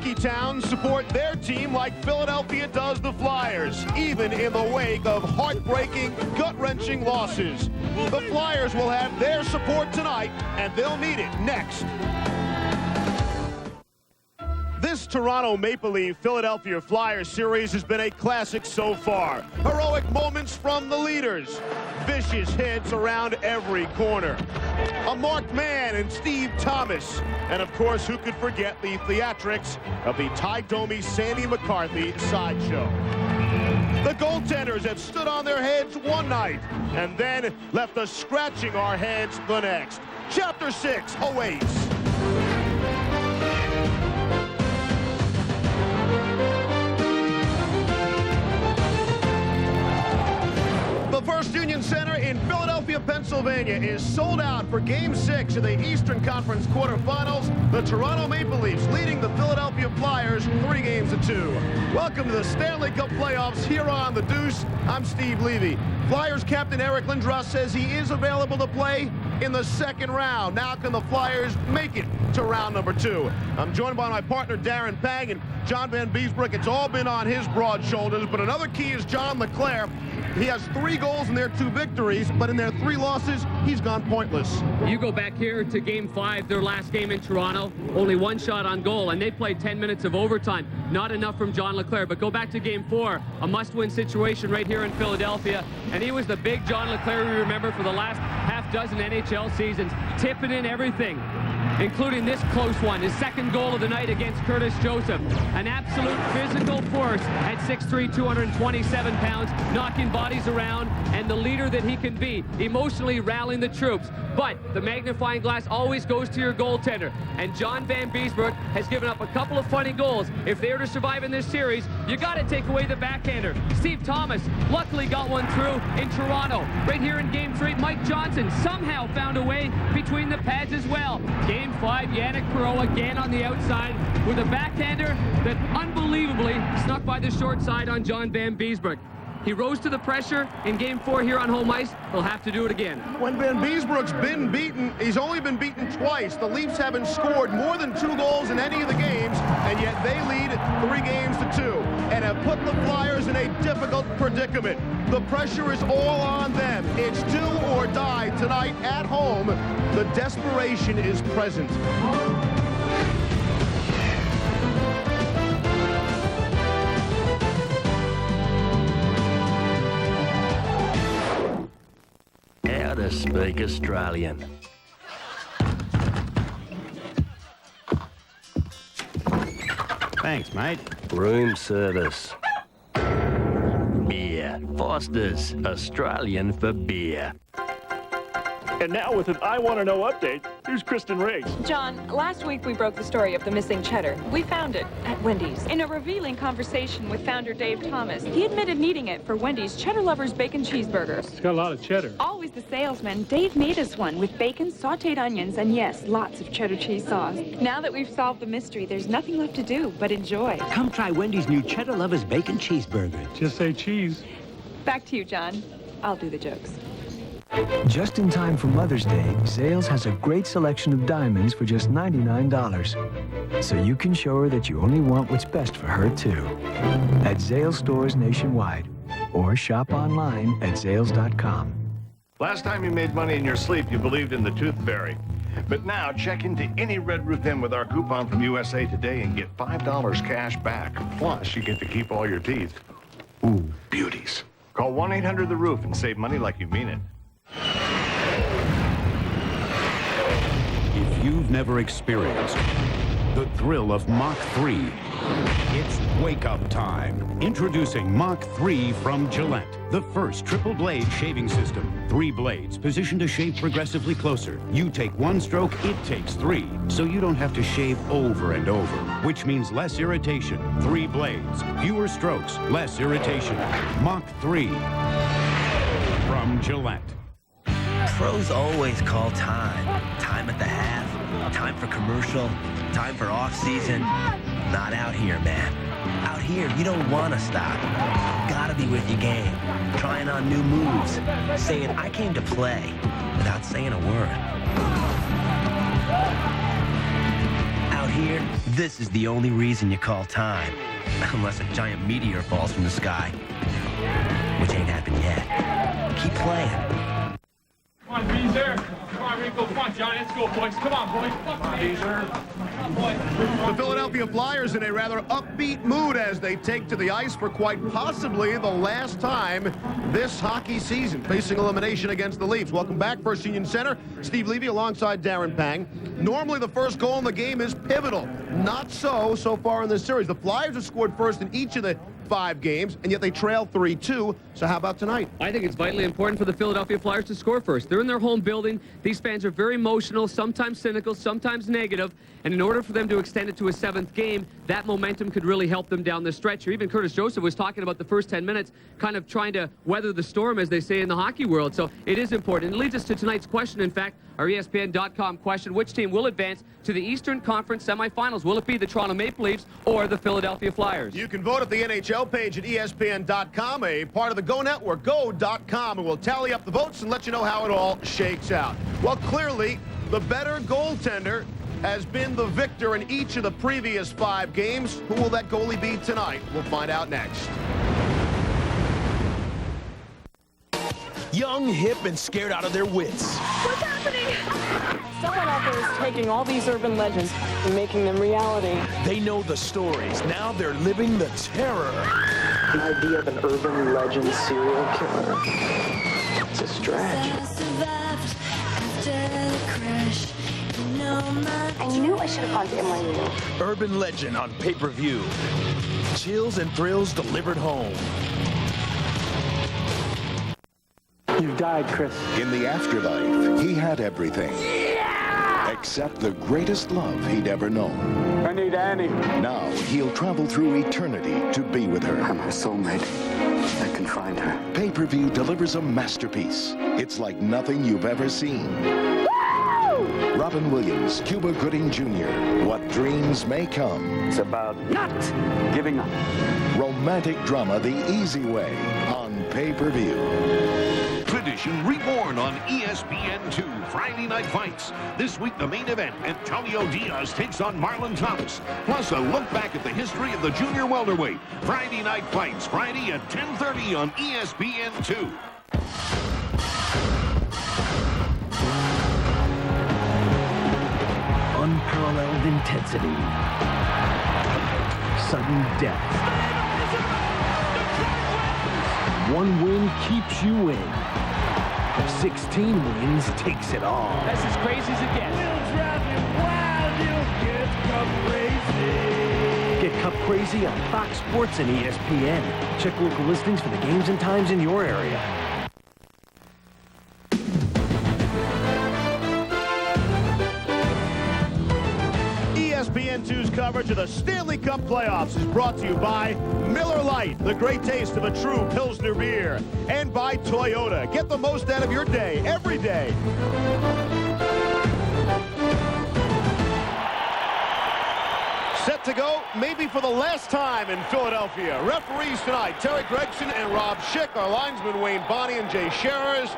Hockey towns support their team like Philadelphia does the Flyers, even in the wake of heartbreaking, gut-wrenching losses. The Flyers will have their support tonight, and they'll need it next. This Toronto Maple Leaf Philadelphia Flyers series has been a classic so far. Heroic moments from the leaders. Vicious hits around every corner. A marked man in Steve Thomas. And of course, who could forget the theatrics of the Ty Domi Sandy McCarthy sideshow. The goaltenders have stood on their heads one night and then left us scratching our heads the next. Chapter 6 awaits. The First Union Center in Philadelphia, Pennsylvania is sold out for Game 6 of the Eastern Conference quarterfinals. The Toronto Maple Leafs leading the Philadelphia Flyers 3-2. Welcome to the Stanley Cup playoffs here on The Deuce. I'm Steve Levy. Flyers captain Eric Lindros says he is available to play in the second round. Now can the Flyers make it to round number 2? I'm joined by my partner Darren Pang and John Van Beesbrook. It's all been on his broad shoulders, but another key is John LeClair. He has 3 goals in their 2 victories, but in their 3 losses, he's gone pointless. You go back here to Game 5, their last game in Toronto, only 1 shot on goal, and they played 10 minutes of overtime. Not enough from John LeClair, but go back to Game 4, a must-win situation right here in Philadelphia, and he was the big John LeClair we remember for the last half-dozen NHL seasons, tipping in everything, including this close one, his second goal of the night against Curtis Joseph. An absolute physical force at 6'3", 227 pounds, knocking bodies around, and the leader that he can be, emotionally rallying the troops. But the magnifying glass always goes to your goaltender, and John Van Beesbrook has given up a couple of funny goals. If they're to survive in this series, you got to take away the backhander. Steve Thomas luckily got one through in Toronto. Right here in Game 3, Mike Johnson somehow found a way between the pads as well. Game 5, Yannick Perreault again on the outside with a backhander that unbelievably snuck by the short side on John Van Beesbrook. He rose to the pressure in Game 4 here on home ice. He'll have to do it again. When Van Beesbrook's been beaten, he's only been beaten twice. The Leafs haven't scored more than 2 goals in any of the games, and yet they lead 3-2 and have put the Flyers in a difficult predicament. The pressure is all on them. It's do or die tonight at home. The desperation is present. How to speak Australian. Thanks, mate. Room service. Beer. Foster's. Australian for beer. And now with an I Want to Know update, here's Kristen Riggs. John, last week we broke the story of the missing cheddar. We found it at Wendy's. In a revealing conversation with founder Dave Thomas, he admitted needing it for Wendy's Cheddar Lovers Bacon Cheeseburgers. It's got a lot of cheddar. Always the salesman, Dave made us one with bacon, sauteed onions, and yes, lots of cheddar cheese sauce. Now that we've solved the mystery, there's nothing left to do but enjoy. Come try Wendy's new Cheddar Lovers Bacon Cheeseburger. Just say cheese. Back to you, John. I'll do the jokes. Just in time for Mother's Day, Zales has a great selection of diamonds for just $99. So you can show her that you only want what's best for her, too. At Zales stores nationwide. Or shop online at Zales.com. Last time you made money in your sleep, you believed in the tooth fairy. But now, check into any Red Roof Inn with our coupon from USA Today and get $5 cash back. Plus, you get to keep all your teeth. Ooh, beauties. Call 1-800-THE-ROOF and save money like you mean it. If you've never experienced the thrill of Mach 3, it's wake-up time. Introducing Mach 3 from Gillette, the first triple-blade shaving system. 3 blades positioned to shave progressively closer. You take 1 stroke, it takes 3. So you don't have to shave over and over, which means less irritation. 3 blades, fewer strokes, less irritation. Mach 3 from Gillette. Pros always call time. Time at the half, time for commercial, time for off-season. Not out here, man. Out here, you don't want to stop. Gotta be with your game. Trying on new moves. Saying, I came to play, without saying a word. Out here, This is the only reason you call time. Unless a giant meteor falls from the sky. Which ain't happened yet. Keep playing. Come on, Beezer. Come on, Rico. Come on, Johnny. Let's go, boys. Come on, boys. Come on, Beezer. The Philadelphia Flyers in a rather upbeat mood as they take to the ice for quite possibly the last time this hockey season, facing elimination against the Leafs. Welcome back, First Union Center. Steve Levy alongside Darren Pang. Normally the first goal in the game is pivotal. Not so far in this series. The Flyers have scored first in each of the 5 games, and yet they trail 3-2. So how about tonight? I think it's vitally important for the Philadelphia Flyers to score first. They're in their home building. These fans are very emotional, sometimes cynical, sometimes negative. And in order for them to extend it to a 7th game, that momentum could really help them down the stretch here. Even Curtis Joseph was talking about the first 10 minutes, kind of trying to weather the storm, as they say in the hockey world. So it is important. It leads us to tonight's question, in fact, our ESPN.com question. Which team will advance to the Eastern Conference semifinals? Will it be the Toronto Maple Leafs or the Philadelphia Flyers? You can vote at the NHL page at ESPN.com, a part of the Go Network, Go.com, and we'll tally up the votes and let you know how it all shakes out. Well, clearly, the better goaltender has been the victor in each of the previous 5 games. Who will that goalie be tonight? We'll find out next. Young, hip, and scared out of their wits. What's happening? Someone out there is taking all these urban legends and making them reality. They know the stories. Now they're living the terror. The idea of an urban legend serial killer. It's a stretch. I knew I should have gone to NYU. Urban Legend on pay-per-view. Chills and thrills delivered home. You died, Chris. In the afterlife, he had everything. Yeah! Except the greatest love he'd ever known. I need Annie. Now he'll travel through eternity to be with her. I'm her soulmate. I can find her. Pay-per-view delivers a masterpiece. It's like nothing you've ever seen. Robin Williams, Cuba Gooding Jr., What Dreams May Come. It's about not giving up. Romantic drama the easy way on pay-per-view. Tradition reborn on ESPN2 Friday Night Fights. This week the main event, Antonio Diaz takes on Marlon Thomas. Plus a look back at the history of the junior welterweight. Friday Night Fights, Friday at 10:30 on ESPN2. Unparalleled intensity. Sudden death. One win keeps you in. 16 wins takes it all. That's as crazy as it gets. Get Cup Crazy on Fox Sports and ESPN. Check local listings for the games and times in your area. ESPN2's coverage of the Stanley Cup playoffs is brought to you by Miller Lite, the great taste of a true Pilsner beer, and by Toyota. Get the most out of your day, every day. Set to go, maybe for the last time in Philadelphia. Referees tonight, Terry Gregson and Rob Schick. Our linesmen, Wayne Bonney and Jay Scherers.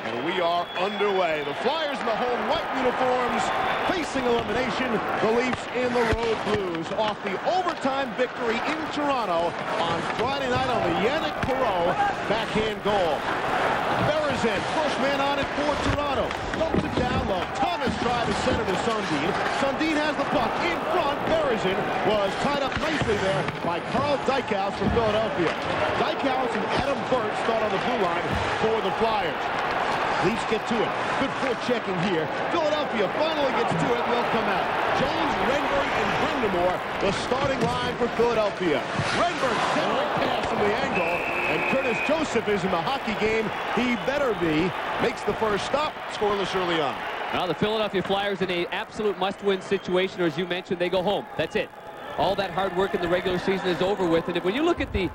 And we are underway. The Flyers in the home white uniforms facing elimination. The Leafs in the road blues off the overtime victory in Toronto on Friday night on the Yannick Perreault backhand goal. Berezin, first man on it for Toronto. Dumps it down low. Thomas tried to center to Sundin. Sundin has the puck in front. Berezin was tied up nicely there by Carl Dykhouse from Philadelphia. Dykhouse and Adam Burt start on the blue line for the Flyers. Leafs get to it. Good forechecking here. Philadelphia finally gets to it. They'll come out. Jones, Renberg, and Brindamore, the starting line for Philadelphia. Renberg centering pass from the angle, and Curtis Joseph is in the hockey game. He better be. Makes the first stop. Scoreless early on. Now the Philadelphia Flyers in an absolute must-win situation, or as you mentioned, they go home. That's it. All that hard work in the regular season is over with. And when you look at the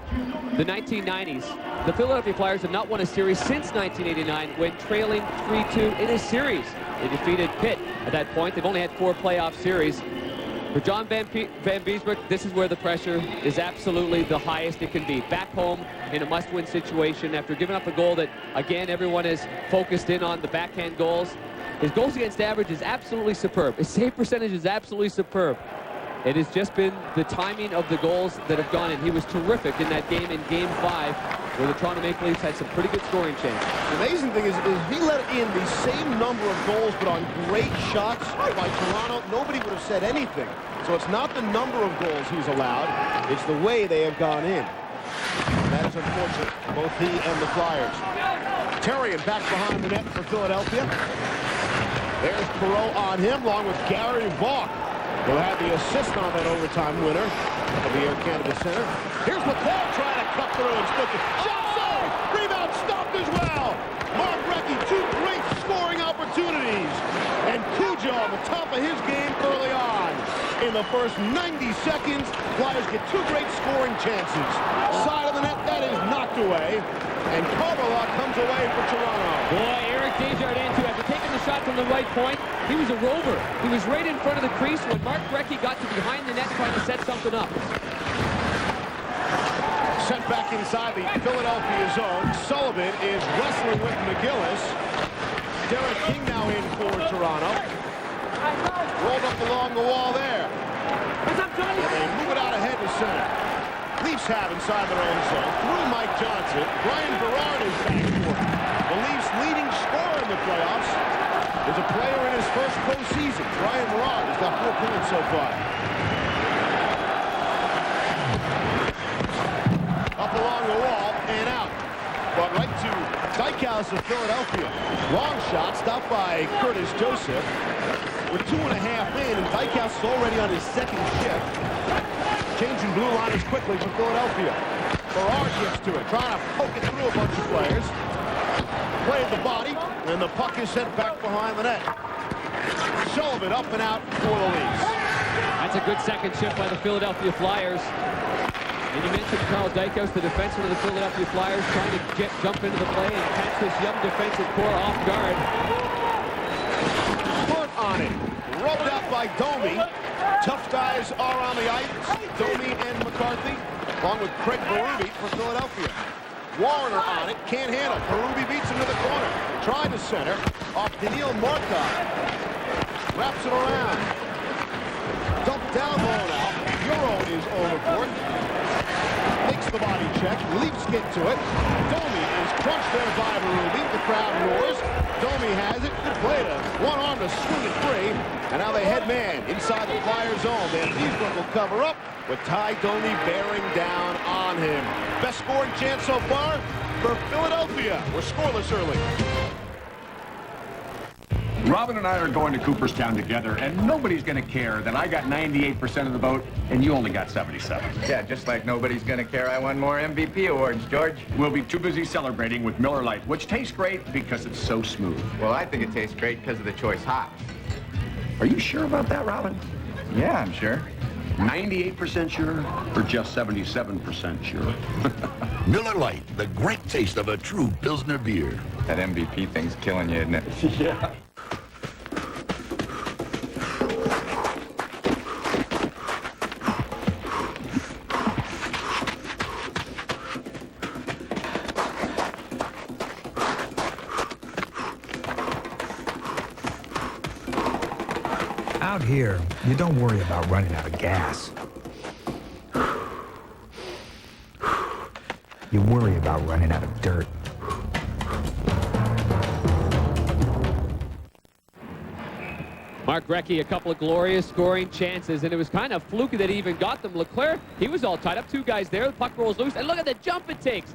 1990s, the Philadelphia Flyers have not won a series since 1989 when trailing 3-2 in a series. They defeated Pitt at that point. They've only had 4 playoff series. For John Van Beesbroek, this is where the pressure is absolutely the highest it can be. Back home in a must-win situation after giving up a goal that, again, everyone is focused in on the backhand goals. His goals against average is absolutely superb. His save percentage is absolutely superb. It has just been the timing of the goals that have gone in. He was terrific in that game, in Game 5, where the Toronto Maple Leafs had some pretty good scoring chances. The amazing thing is he let in the same number of goals, but on great shots by Toronto. Nobody would have said anything. So it's not the number of goals he's allowed, it's the way they have gone in. And that is unfortunate for both he and the Flyers. Therrien back behind the net for Philadelphia. There's Perreault on him, along with Gary Vaughn, who had the assist on that overtime winner of the Air Canada Center. Here's Leclerc trying to cut through and split it. Shot saved! Rebound stopped as well! Mark Recchi, 2 great scoring opportunities. And Cujo on the top of his game early on. In the first 90 seconds, Flyers get 2 great scoring chances. Side of the net, that is knocked away. And Carvalho comes away for Toronto. Boy, Eric Desjardins, too, after taking the shot from the right point, he was a rover. He was right in front of the crease when Mark Recchi got to behind the net trying to set something up. Sent back inside the Philadelphia zone. Sullivan is wrestling with McGillis. Derek King now in for Toronto. Rolled up along the wall there. And they move it out ahead to center. Leafs have inside their own zone. Through Mike Johnson. Brian Berard is back for it. The Leafs' leading scorer in the playoffs is a player in his first postseason. Brian Berard has got 4 points so far. Up along the wall and out. But right to Dykhouse of Philadelphia. Long shot stopped by Curtis Joseph. With 2.5 in, and Dykhouse is already on his 2nd shift. Changing blue liners quickly for Philadelphia. Berard gets to it, trying to poke it through a bunch of players. Played the body, and the puck is sent back behind the net. Sullivan up and out for the Leafs. That's a good second shift by the Philadelphia Flyers. And you mentioned Carl Dykhouse, the defenseman of the Philadelphia Flyers, trying to jump into the play and catch this young defensive core off guard. Foot on it. Rubbed out by Domi. Tough guys are on the ice. Domi and McCarthy, along with Craig Berube for Philadelphia. Warner on it. Can't handle. Berube beats him to the corner. Tried to center. Off Daniil Markov. Wraps it around. Dumped down low now. Euro is overboard. Makes the body check. Leafs get to it. Domi is crunched there by Berube. The crowd roars. Domi has it. Good play to one arm to swing it free. And now they head man inside the Flyer zone. Van Diesbroek will cover up with Ty Domi bearing down on him. Best scoring chance so far for Philadelphia. We're scoreless early. Robin and I are going to Cooperstown together, and nobody's going to care that I got 98% of the vote and you only got 77. Yeah, just like nobody's going to care I won more MVP awards, George. We'll be too busy celebrating with Miller Lite, which tastes great because it's so smooth. Well, I think it tastes great because of the choice hot. Are you sure about that, Robin? Yeah, I'm sure. 98% sure, or just 77% sure? Miller Lite, the great taste of a true Pilsner beer. That MVP thing's killing you, isn't it? Yeah. Out here, you don't worry about running out of gas. You worry about running out of dirt. Mark Recchi, a couple of glorious scoring chances, and it was kind of fluky that he even got them. Leclerc, he was all tied up. 2 guys there. The puck rolls loose, and look at the jump it takes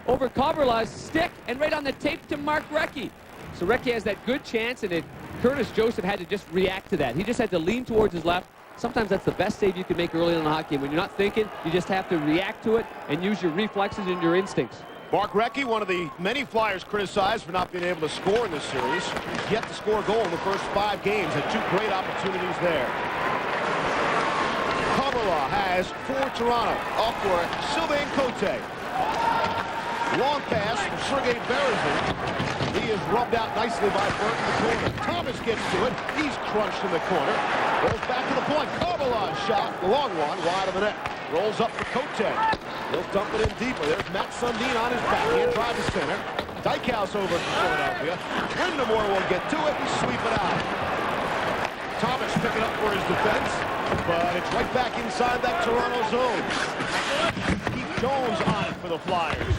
over Carvalho's stick and right on the tape to Mark Recchi. So Recchi has that good chance, and Curtis Joseph had to just react to that. He just had to lean towards his left. Sometimes that's the best save you can make early in a hockey game. When you're not thinking, you just have to react to it and use your reflexes and your instincts. Mark Recchi, one of the many Flyers criticized for not being able to score in this series. He's yet to score a goal in the first 5 games. Had 2 great opportunities there. Carvalho has for Toronto. Off for Sylvain Cote. Long pass from Sergei Berezin. He is rubbed out nicely by Burke in the corner. Thomas gets to it. He's crunched in the corner. Rolls back to the point. Carvalho's shot. The long one wide of the net. Rolls up for Cote. He'll dump it in deeper. There's Matt Sundin on his backhand. Drive to center. Dykhouse over to Philadelphia. Windemore will get to it and sweep it out. Thomas picking up for his defense. but it's right back inside that Toronto zone. Keith Jones on it for the Flyers.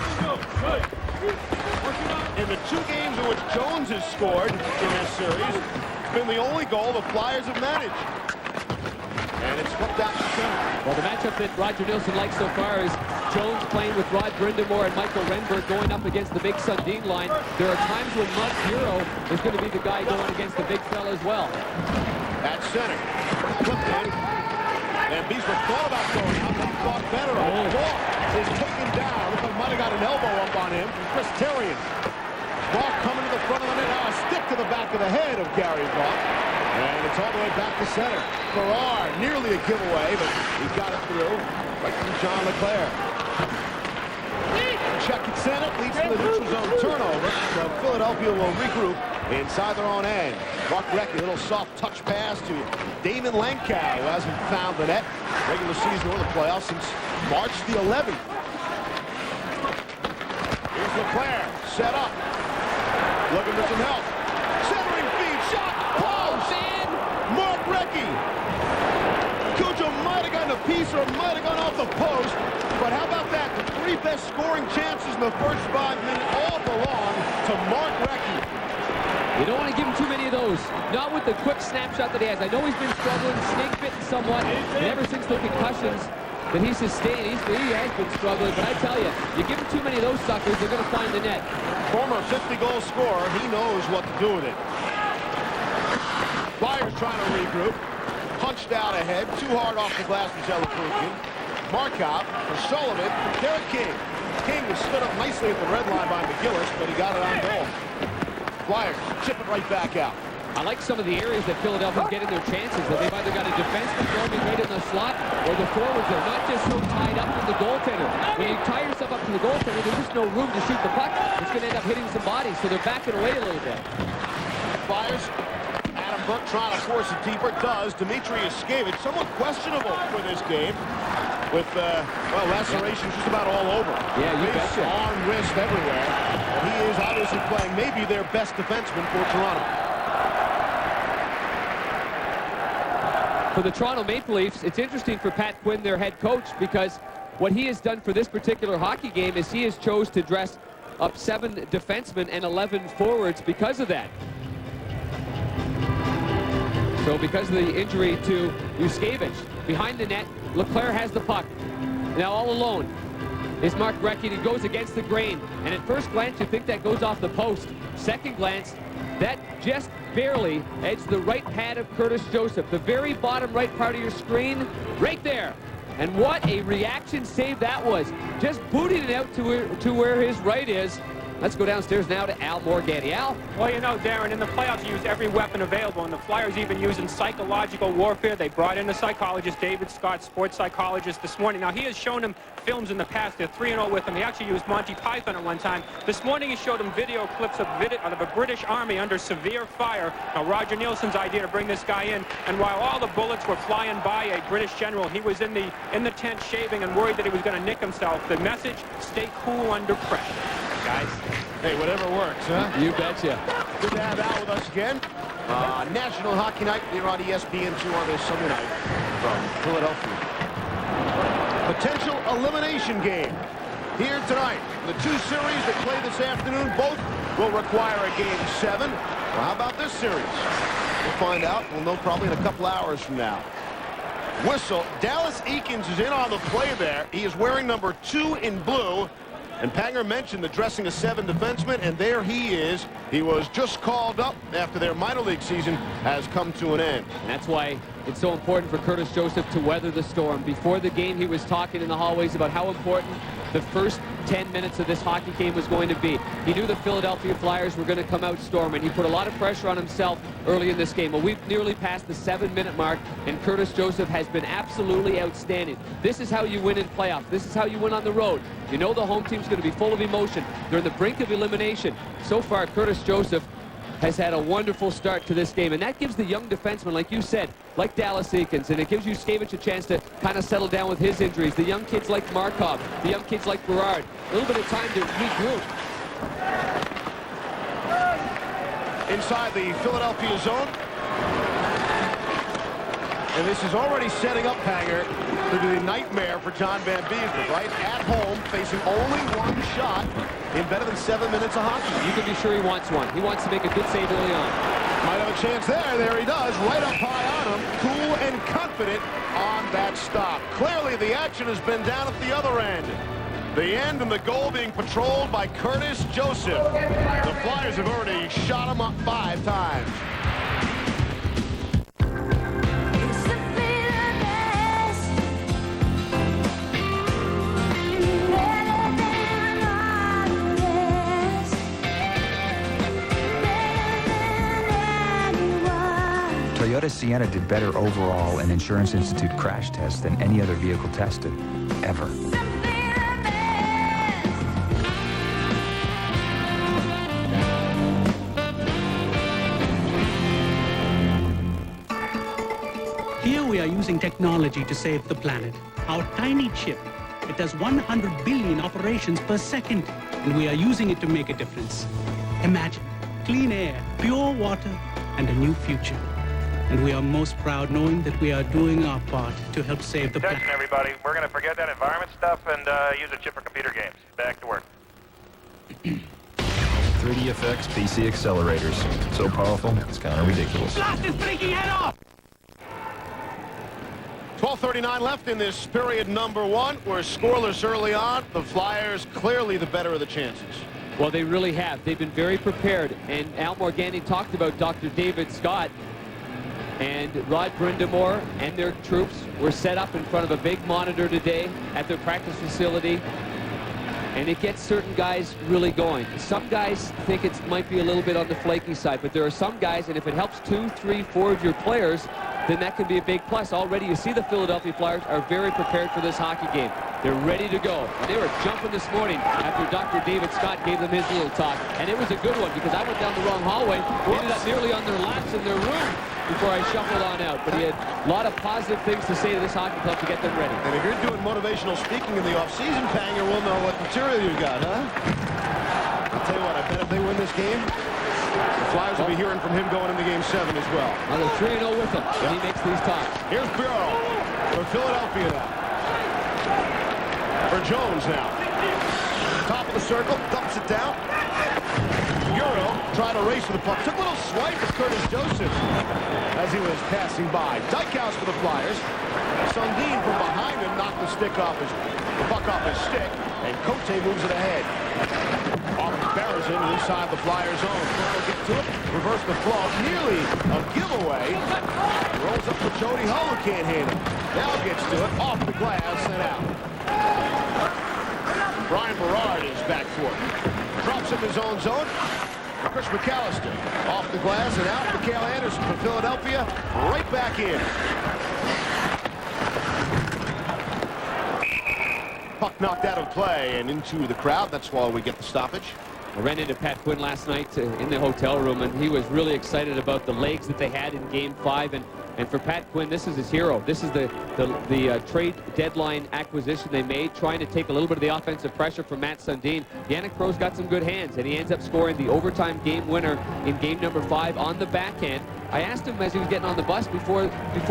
In the 2 games in which Jones has scored in this series, it's been the only goal the Flyers have managed. And it's flipped out to center. Well, the matchup that Roger Nielsen likes so far is Jones playing with Rod Brindamore and Michael Renberg going up against the big Sundin line. There are times when Mud Bureau is going to be the guy going against the big fella as well. At center. Flipped in. And Beesman thought about going out, but thought better of it. Ball is taken down. Looks like might have got an elbow up on him from Chris Therien. Ball coming to the front of the net. Now a stick to the back of the head of Gary Ball. And it's all the way back to center. Farrar, nearly a giveaway, but he got it through. Right from John LeClair. Check at center, leads to the neutral zone turnover. So Philadelphia will regroup inside their own end. Mark Recchi, a little soft touch pass to Damon Lenkow, who hasn't found the net regular season or the playoffs since March the 11th. Here's LeClair, set up. Looking for some help. Centering feed, shot, close in. Mark Recchi. Cujo might have gotten a piece or might have gone off the post. But how about that? The 3 best scoring chances in the first 5 minutes all belong to Mark Recchi. You don't want to give him too many of those. Not with the quick snapshot that he has. I know he's been struggling, snake-bitten somewhat, and ever since the concussions that he sustained, he has been struggling. But I tell you, you give him too many of those suckers, they're going to find the net. Former 50-goal scorer, he knows what to do with it. Flyers trying to regroup. Punched out ahead, too hard off the glass for Zelaprukian. Markov for Sullivan, Derek King. King was stood up nicely at the red line by McGillis, but he got it on goal. Flyers chip it right back out. I like some of the areas that Philadelphia's getting their chances, that they've either got a defenseman throwing right in the slot, or the forwards are not just so tied up to the goaltender. When you tie yourself up to the goaltender, there's just no room to shoot the puck. It's going to end up hitting some bodies, so they're backing away a little bit. Flyers. Adam Burke trying to force it deeper. Does. Dmitry Yushkevich, somewhat questionable for this game. With, well, lacerations just about all over. Yeah, you betcha. Arm, wrist, everywhere. And he is obviously playing maybe their best defenseman for Toronto. For the Toronto Maple Leafs, it's interesting for Pat Quinn, their head coach, because what he has done for this particular hockey game is he has chose to dress up 7 defensemen and 11 forwards because of that. So because of the injury to Yushkevich, behind the net, LeClair has the puck. Now all alone is Mark Recchi. He goes against the grain. And at first glance, you think that goes off the post. Second glance, that just barely edged the right pad of Curtis Joseph. The very bottom right part of your screen, right there. And what a reaction save that was. Just booting it out to where his right is. Let's go downstairs now to Al Morganti. Al? Well, you know, Darren, in the playoffs, you use every weapon available, and the Flyers even using psychological warfare. They brought in a psychologist, David Scott, sports psychologist, this morning. Now, he has shown him films in the past. They're 3-0 with him. He actually used Monty Python at one time. This morning, he showed him video clips of a British Army under severe fire. Now, Roger Nielsen's idea to bring this guy in, and while all the bullets were flying by a British general, he was in the tent shaving and worried that he was going to nick himself. The message, stay cool under pressure. Guys. Hey, whatever works, huh? You betcha. Good to have Al with us again. National Hockey Night here on ESPN2 on this Sunday night from Philadelphia. Potential elimination game here tonight. The 2 series that play this afternoon, both will require a Game 7. Well, how about this series? We'll find out. We'll know probably in a couple hours from now. Whistle. Dallas Eakins is in on the play there. He is wearing number 2 in blue. And Panger mentioned the dressing of 7 defensemen, and there he is. He was just called up after their minor league season has come to an end. And that's why it's so important for Curtis Joseph to weather the storm. Before the game, he was talking in the hallways about how important the first 10 minutes of this hockey game was going to be. He knew the Philadelphia Flyers were going to come out storming. He put a lot of pressure on himself early in this game. Well, we've nearly passed the 7-minute mark, and Curtis Joseph has been absolutely outstanding. This is how you win in playoffs. This is how you win on the road. You know the home team's going to be full of emotion. They're on the brink of elimination. So far, Curtis Joseph has had a wonderful start to this game, and that gives the young defenseman, like you said, like Dallas Eakins, and it gives Yushkevich a chance to kind of settle down with his injuries. The young kids like Markov, the young kids like Berard, a little bit of time to regroup. Inside the Philadelphia zone. And this is already setting up Hanger to do the nightmare for John Van Beesbroek, right? At home, facing only one shot in better than 7 minutes of hockey. You can be sure he wants one. He wants to make a good save early on. Might have a chance there. There he does. Right up high on him. Cool and confident on that stop. Clearly, the action has been down at the other end. The end and the goal being patrolled by Curtis Joseph. The Flyers have already shot him up 5 times. Toyota Sienna did better overall in Insurance Institute crash tests than any other vehicle tested, ever. Here we are using technology to save the planet. Our tiny chip, it does 100 billion operations per second, and we are using it to make a difference. Imagine clean air, pure water, and a new future. And we are most proud knowing that we are doing our part to help save the planet. Attention, everybody. We're going to forget that environment stuff and use a chip for computer games. Back to work. 3DFX PC accelerators. So powerful, it's kind of ridiculous. Blast is breaking head off! 12:39 left in this period number 1. We're scoreless early on. The Flyers clearly the better of the chances. Well, they really have. They've been very prepared. And Al Morganti talked about Dr. David Scott. And Rod Brindamore and their troops were set up in front of a big monitor today at their practice facility. And it gets certain guys really going. Some guys think it might be a little bit on the flaky side, but there are some guys, and if it helps 2, 3, 4 of your players, then that can be a big plus. Already you see the Philadelphia Flyers are very prepared for this hockey game. They're ready to go. And they were jumping this morning after Dr. David Scott gave them his little talk. And it was a good one because I went down the wrong hallway, ended up nearly on their laps in their room before I shuffled on out. But he had a lot of positive things to say to this hockey club to get them ready. And if you're doing motivational speaking in the offseason, Panger, we'll know what material you've got, huh? I'll tell you what, I bet if they win this game, the Flyers will be hearing from him going into Game 7 as well. Well, they're 3-0 with him when he makes these talks. Here's Bureau for Philadelphia now. For Jones now. Top of the circle, dumps it down. Bureau tried to race with the puck. Took a little swipe at Curtis Joseph as he was passing by. Dykhouse for the Flyers. Sundin from behind him knocked the puck off his stick, and Cote moves it ahead. Off Barrison inside the Flyers zone. Get to it, reverse the flow, nearly a giveaway. Rolls up to Jody Hull, who can't handle it. Now gets to it, off the glass and out. Brian Berard is back for it. Drops in his own zone. Chris McAllister off the glass and out. Mikhail Anderson from Philadelphia right back in. Puck knocked out of play and into the crowd. That's why we get the stoppage. I ran into Pat Quinn last night in the hotel room, and he was really excited about the legs that they had in Game 5. And for Pat Quinn, this is his hero. This is the trade deadline acquisition they made, trying to take a little bit of the offensive pressure from Matt Sundin. Yannick Crow's got some good hands, and he ends up scoring the overtime game winner in game number 5 on the backhand. I asked him as he was getting on the bus before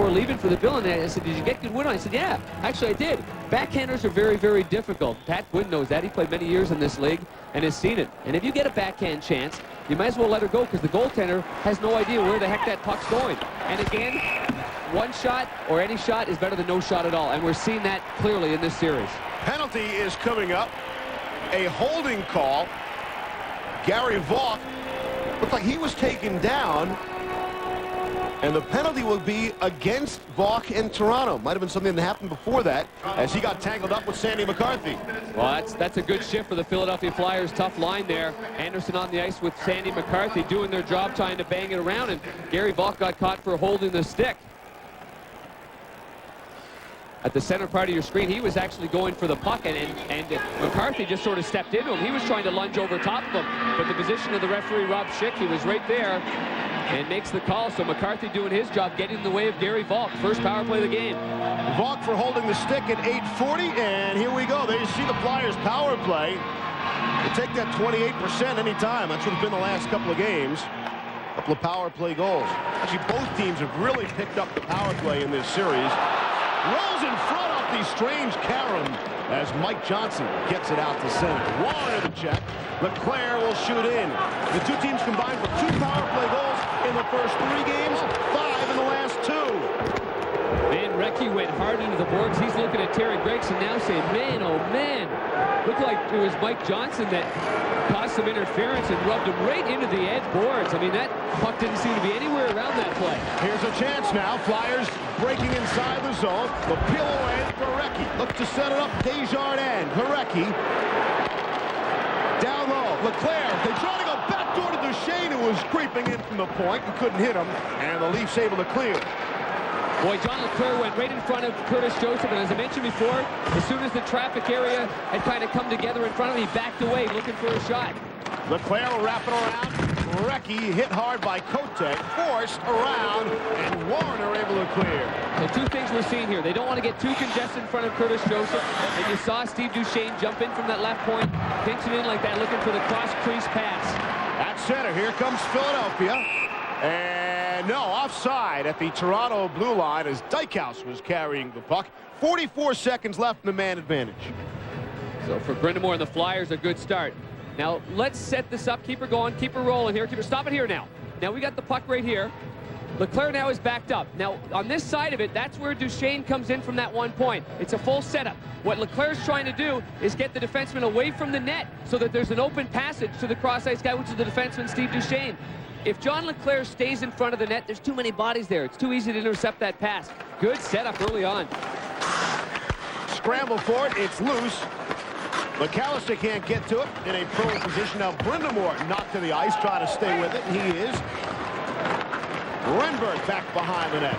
leaving for the building, and I said, did you get good win on? He said, yeah, actually I did. Backhanders are very, very difficult. Pat Quinn knows that. He played many years in this league and has seen it. And if you get a backhand chance, you might as well let her go because the goaltender has no idea where the heck that puck's going. And again, one shot or any shot is better than no shot at all. And we're seeing that clearly in this series. Penalty is coming up. A holding call. Gary Vaughn looked like he was taken down. And the penalty will be against Vaughn in Toronto. Might have been something that happened before that as he got tangled up with Sandy McCarthy. Well, that's a good shift for the Philadelphia Flyers. Tough line there. Anderson on the ice with Sandy McCarthy doing their job trying to bang it around. And Gary Vaughn got caught for holding the stick. At the center part of your screen, he was actually going for the puck, and McCarthy just sort of stepped into him. He was trying to lunge over top of him. But the position of the referee, Rob Schick, he was right there. And makes the call, so McCarthy doing his job, getting in the way of Gary Vaughn. First power play of the game. Vaughn for holding the stick at 8:40, and here we go. There you see the Flyers power play. They take that 28% anytime. That's what it's been the last couple of games. The couple of power play goals. Actually, both teams have really picked up the power play in this series. Rolls in front off the strange carom as Mike Johnson gets it out to center. Warner the check. Leclerc will shoot in. The two teams combined for 2 power play goals in the first 3 games, 5 in the last 2. Man, Recchi went hard into the boards. He's looking at Terry Gregson now saying, man, oh man. Looked like it was Mike Johnson that caused some interference and rubbed him right into the edge boards. I mean, that puck didn't seem to be anywhere around that play. Here's a chance now. Flyers breaking inside the zone. The peel away for Recchi. Looks to set it up. Desjardins. Recchi. Down low. Leclerc. They try to go backdoor to Duchesne, who was creeping in from the point and couldn't hit him. And the Leafs able to clear. Boy, John Leclerc went right in front of Curtis Joseph, and as I mentioned before, as soon as the traffic area had kind of come together in front of him, he backed away looking for a shot. Leclerc will wrap it around. Recchi hit hard by Kotek, forced around, and Warner able to clear. So 2 things we're seeing here. They don't want to get too congested in front of Curtis Joseph, and you saw Steve Duchesne jump in from that left point, pinching in like that, looking for the cross-crease pass. At center, here comes Philadelphia. And no, offside at the Toronto blue line as Dykhouse was carrying the puck. 44 seconds left in the man advantage. So for Brind'Amour and the Flyers, a good start. Now, let's set this up. Keep her going. Keep her rolling here. Stop it here now. Now, we got the puck right here. Leclerc now is backed up. Now, on this side of it, that's where Duchesne comes in from that 1 point. It's a full setup. What Leclerc's trying to do is get the defenseman away from the net so that there's an open passage to the cross-ice guy, which is the defenseman, Steve Duchesne. If John Leclerc stays in front of the net, there's too many bodies there. It's too easy to intercept that pass. Good setup early on. Scramble for it. It's loose. McAllister can't get to it in a prone position. Now Brind'Amour knocked to the ice, trying to stay with it. He is. Renberg back behind the net.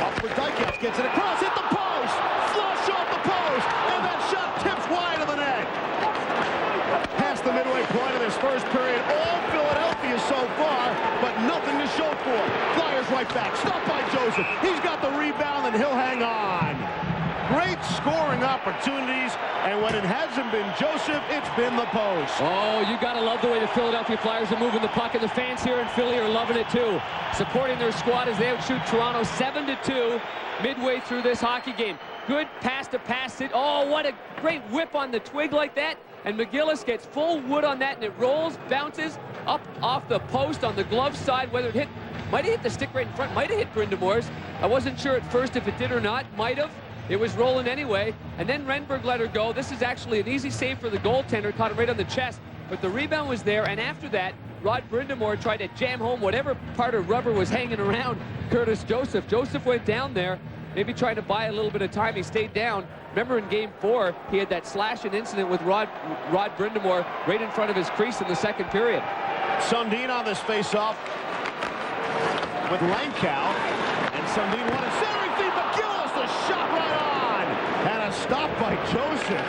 Up with Dykhouse, gets it across, hit the post! Flush off the post! And that shot tips wide of the net. Past the midway point of this first period. All Philadelphia so far, but nothing to show for it. Flyers right back. Stopped by Joseph. He's got the rebound, and he'll hang on. Great scoring opportunities, and when it hasn't been Joseph, it's been the post. Oh, you got to love the way the Philadelphia Flyers are moving the puck, and the fans here in Philly are loving it too. Supporting their squad as they outshoot Toronto 7-2 midway through this hockey game. Good pass-to-pass. Oh, what a great whip on the twig like that. And McGillis gets full wood on that, and it rolls, bounces up off the post on the glove side. Whether it hit, might have hit the stick right in front, might have hit Brind'Amour's. I wasn't sure at first if it did or not. Might have. It was rolling anyway, and then Renberg let her go. This is actually an easy save for the goaltender, caught it right on the chest, but the rebound was there, and after that, Rod Brind'Amour tried to jam home whatever part of rubber was hanging around Curtis Joseph. Joseph went down there, maybe trying to buy a little bit of time. He stayed down. Remember in Game 4, he had that slashing incident with Rod Brind'Amour right in front of his crease in the second period. Sundin on this face-off with Langkow, and Sundin won it centering feet, McGillis, the shot right on, and a stop by Joseph.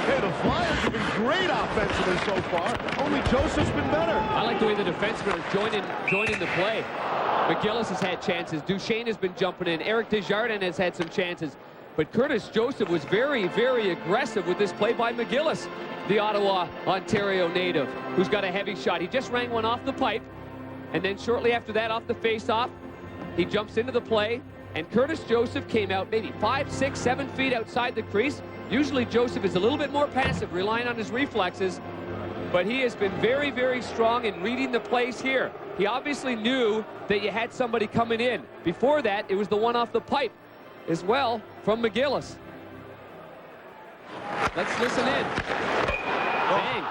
Hey, the Flyers have been great offensively so far. Only Joseph's been better. I like the way the defensemen are joining the play. McGillis has had chances. Duchesne has been jumping in. Eric Desjardins has had some chances. But Curtis Joseph was very, very aggressive with this play by McGillis, the Ottawa, Ontario native, who's got a heavy shot. He just rang one off the pipe, and then shortly after that, off the face-off, he jumps into the play, and Curtis Joseph came out maybe 5, 6, 7 feet outside the crease. Usually Joseph is a little bit more passive, relying on his reflexes, but he has been very, very strong in reading the plays here. He obviously knew that you had somebody coming in. Before that, it was the one off the pipe as well from McGillis. Let's listen in. Bang.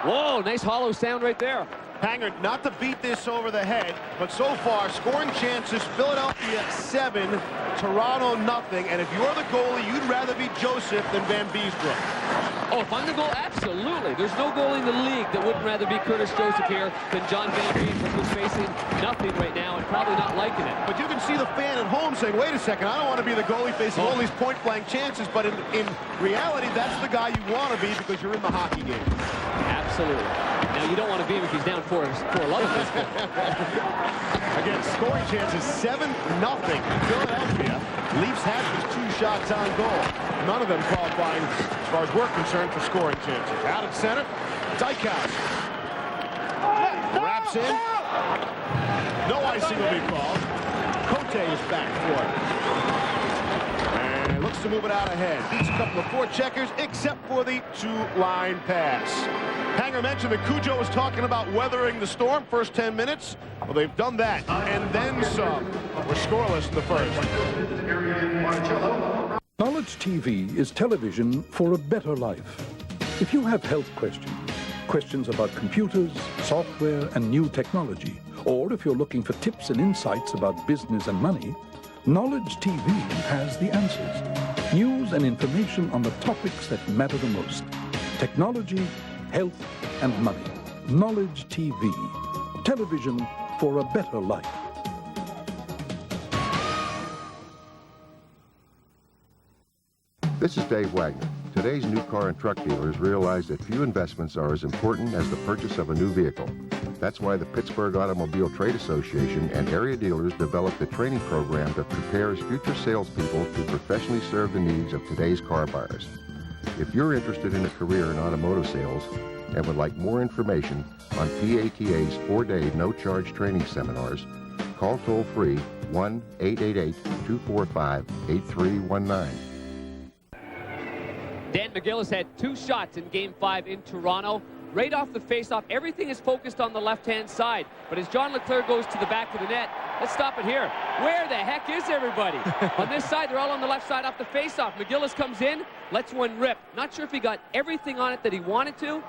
Whoa, nice hollow sound right there. Hanger, not to beat this over the head, but so far, scoring chances, Philadelphia 7, Toronto nothing. And if you're the goalie, you'd rather be Joseph than Van Beesbrook. Oh, if I'm the goal, absolutely. There's no goalie in the league that wouldn't rather be Curtis Joseph here than John Van Beesbrook, who's facing nothing right now and probably not liking it. But you can see the fan at home saying, wait a second, I don't want to be the goalie facing all these point-blank chances, but in reality, that's the guy you want to be because you're in the hockey game. Absolutely. Now, you don't want to be him if he's down 4-11. Again, scoring chances 7-0. Philadelphia. Leafs had just 2 shots on goal. None of them qualifying, as far as we're concerned, for scoring chances. Out at center, Dykhouse wraps in, No icing will be called. Cote is back for it. And looks to move it out ahead. Beats a couple of forecheckers, except for the two-line pass. Hanger mentioned that Cujo was talking about weathering the storm first 10 minutes. Well, they've done that, and then some. We're scoreless in the first. Knowledge TV is television for a better life. If you have health questions, questions about computers, software, and new technology, or if you're looking for tips and insights about business and money, Knowledge TV has the answers. News and information on the topics that matter the most. Technology, health, and money. Knowledge TV. Television for a better life. This is Dave Wagner. Today's new car and truck dealers realize that few investments are as important as the purchase of a new vehicle. That's why the Pittsburgh Automobile Trade Association and area dealers developed a training program that prepares future salespeople to professionally serve the needs of today's car buyers. If you're interested in a career in automotive sales and would like more information on PATA's 4-day no-charge training seminars, call toll-free 1-888-245-8319. Dan McGillis had 2 shots in Game 5 in Toronto. Right off the face-off, everything is focused on the left-hand side. But as John LeClair goes to the back of the net, let's stop it here. Where the heck is everybody? On this side, they're all on the left side off the face-off. McGillis comes in, lets one rip. Not sure if he got everything on it that he wanted to,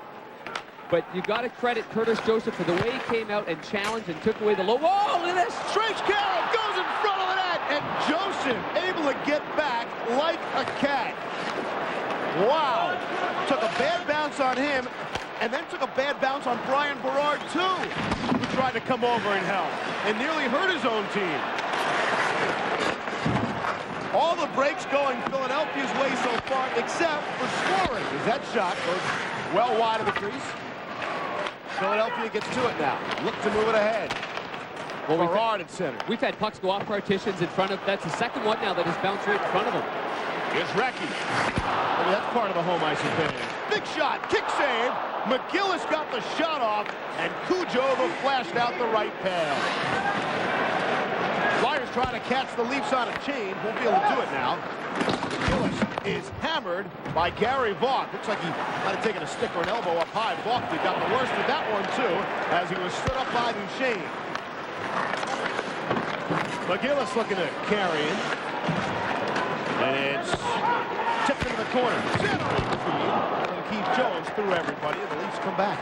but you got to credit Curtis Joseph for the way he came out and challenged and took away the low. Whoa, look at this! Strange Carroll goes in front of the net, and Joseph able to get back like a cat. Wow. Took a bad bounce on him, and then took a bad bounce on Brian Berard, too, who tried to come over and help, and nearly hurt his own team. All the breaks going Philadelphia's way so far, except for scoring, as that shot goes well wide of the crease. Philadelphia gets to it now. Look to move it ahead. Well, Berard at center. We've had pucks go off partitions in front of, that's the second one now that has bounced right in front of him. Here's Recchi. Well, that's part of the home ice advantage. Big shot, kick save. McGillis got the shot off, and Cujo flashed out the right pad. Flyers trying to catch the Leafs on a chain. Won't be able to do it now. McGillis is hammered by Gary Vaught. Looks like he might have taken a stick or an elbow up high. Vaught got the worst of that one, too, as he was stood up by Duchesne. McGillis looking to carry in. And it's tipped into the corner. And Keith Jones through everybody, and the Leafs come back.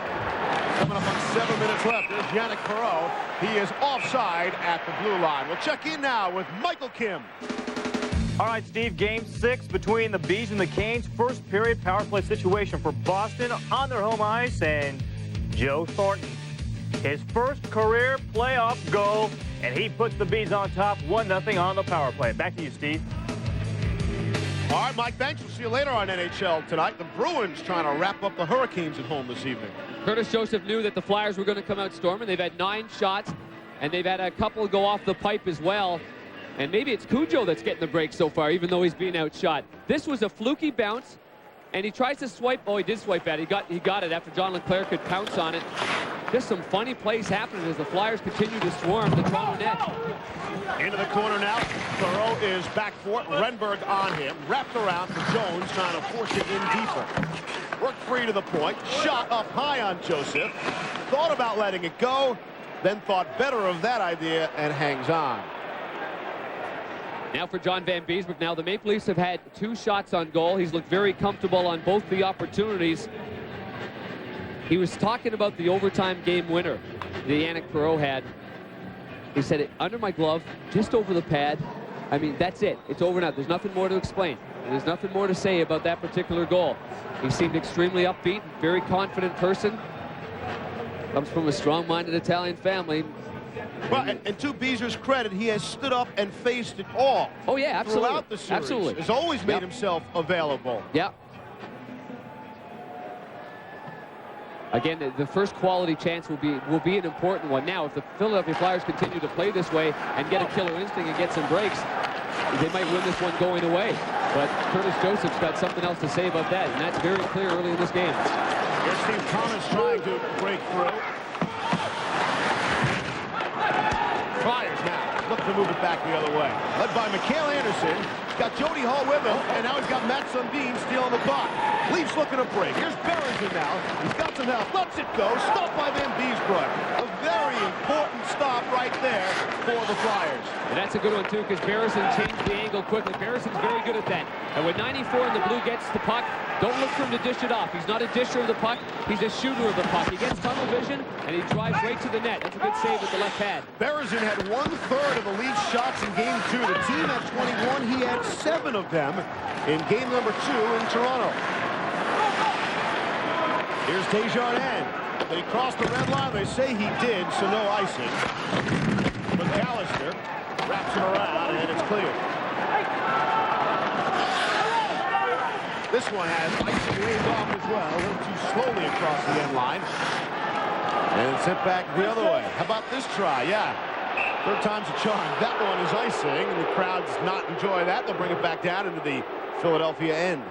Coming up on 7 minutes left, there's Yannick Perreault. He is offside at the blue line. We'll check in now with Michael Kim. All right, Steve, Game 6 between the Bees and the Canes. First period power play situation for Boston on their home ice, and Joe Thornton. His first career playoff goal, and he puts the Bees on top 1-0 on the power play. Back to you, Steve. All right, Mike, thanks. We'll see you later on NHL tonight. The Bruins trying to wrap up the Hurricanes at home this evening. Curtis Joseph knew that the Flyers were going to come out storming. They've had 9 shots, and they've had a couple go off the pipe as well. And maybe it's Cujo that's getting the break so far, even though he's being outshot. This was a fluky bounce, and he tries to swipe. Oh, he did swipe at it. He got it after John LeClair could pounce on it. Just some funny plays happening as the Flyers continue to swarm the Toronto net. Into the corner now. Perreault is back for it. Renberg on him. Wrapped around for Jones, trying to force it in deeper. Worked free to the point. Shot up high on Joseph. Thought about letting it go, then thought better of that idea and hangs on. Now for John Van Beesbroek. Now the Maple Leafs have had 2 shots on goal. He's looked very comfortable on both the opportunities. He was talking about the overtime game winner that Yannick Perreault had. He said, it under my glove, just over the pad. I mean, that's it. It's over now. There's nothing more to explain. There's nothing more to say about that particular goal. He seemed extremely upbeat, very confident person. Comes from a strong-minded Italian family. Well, and to Beezer's credit, he has stood up and faced it all. Oh, yeah, absolutely. Throughout the series. Absolutely. Has always made himself available. Yeah. Again, the first quality chance will be an important one. Now, if the Philadelphia Flyers continue to play this way and get a killer instinct and get some breaks, they might win this one going away. But Curtis Joseph's got something else to say about that, and that's very clear early in this game. Here's Steve Thomas trying to break through. Flyers now look to move it back the other way. Led by Mikhail Anderson. He's got Jody Hall with him, and now he's got Matt Sundin stealing the puck. Leafs looking to break. Here's Bergeron now. He's got some help. Lets it go. Stopped by Van Beesbrook. A very important stop right there for the Flyers. And that's a good one, too, because Bergeron changed the angle quickly. Bergeron's very good at that. And when 94 in the blue gets the puck, don't look for him to dish it off. He's not a disher of the puck. He's a shooter of the puck. He gets tunnel vision, and he drives right to the net. That's a good save with the left pad. Bergeron had 1/3 of the Leafs shots in Game 2. The team had 21. He had 7 of them in Game number 2 in Toronto. Here's Desjardins. Did he cross the red line? They say he did, so no icing. McAllister wraps it around, and it's clear. This one has icing waved off as well. A little too slowly across the end line. And sent back the other way. How about this try? Yeah. 3rd time's a charm. That one is icing, and the crowd does not enjoy that. They'll bring it back down into the Philadelphia end.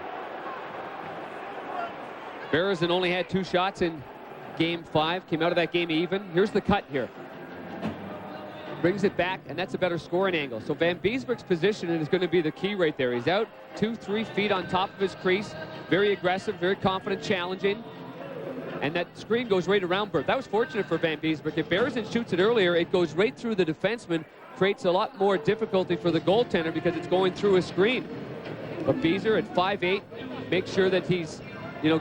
Bergeron only had 2 shots in Game 5. Came out of that game even. Here's the cut here. Brings it back, and that's a better scoring angle. So Van Beesbrook's position is going to be the key right there. He's out 2-3 feet on top of his crease. Very aggressive, very confident, challenging. And that screen goes right around Burt. That was fortunate for Van Beesbrook. If Bergeron shoots it earlier, it goes right through the defenseman. Creates a lot more difficulty for the goaltender because it's going through a screen. But Beezer at 5'8", makes sure that he's,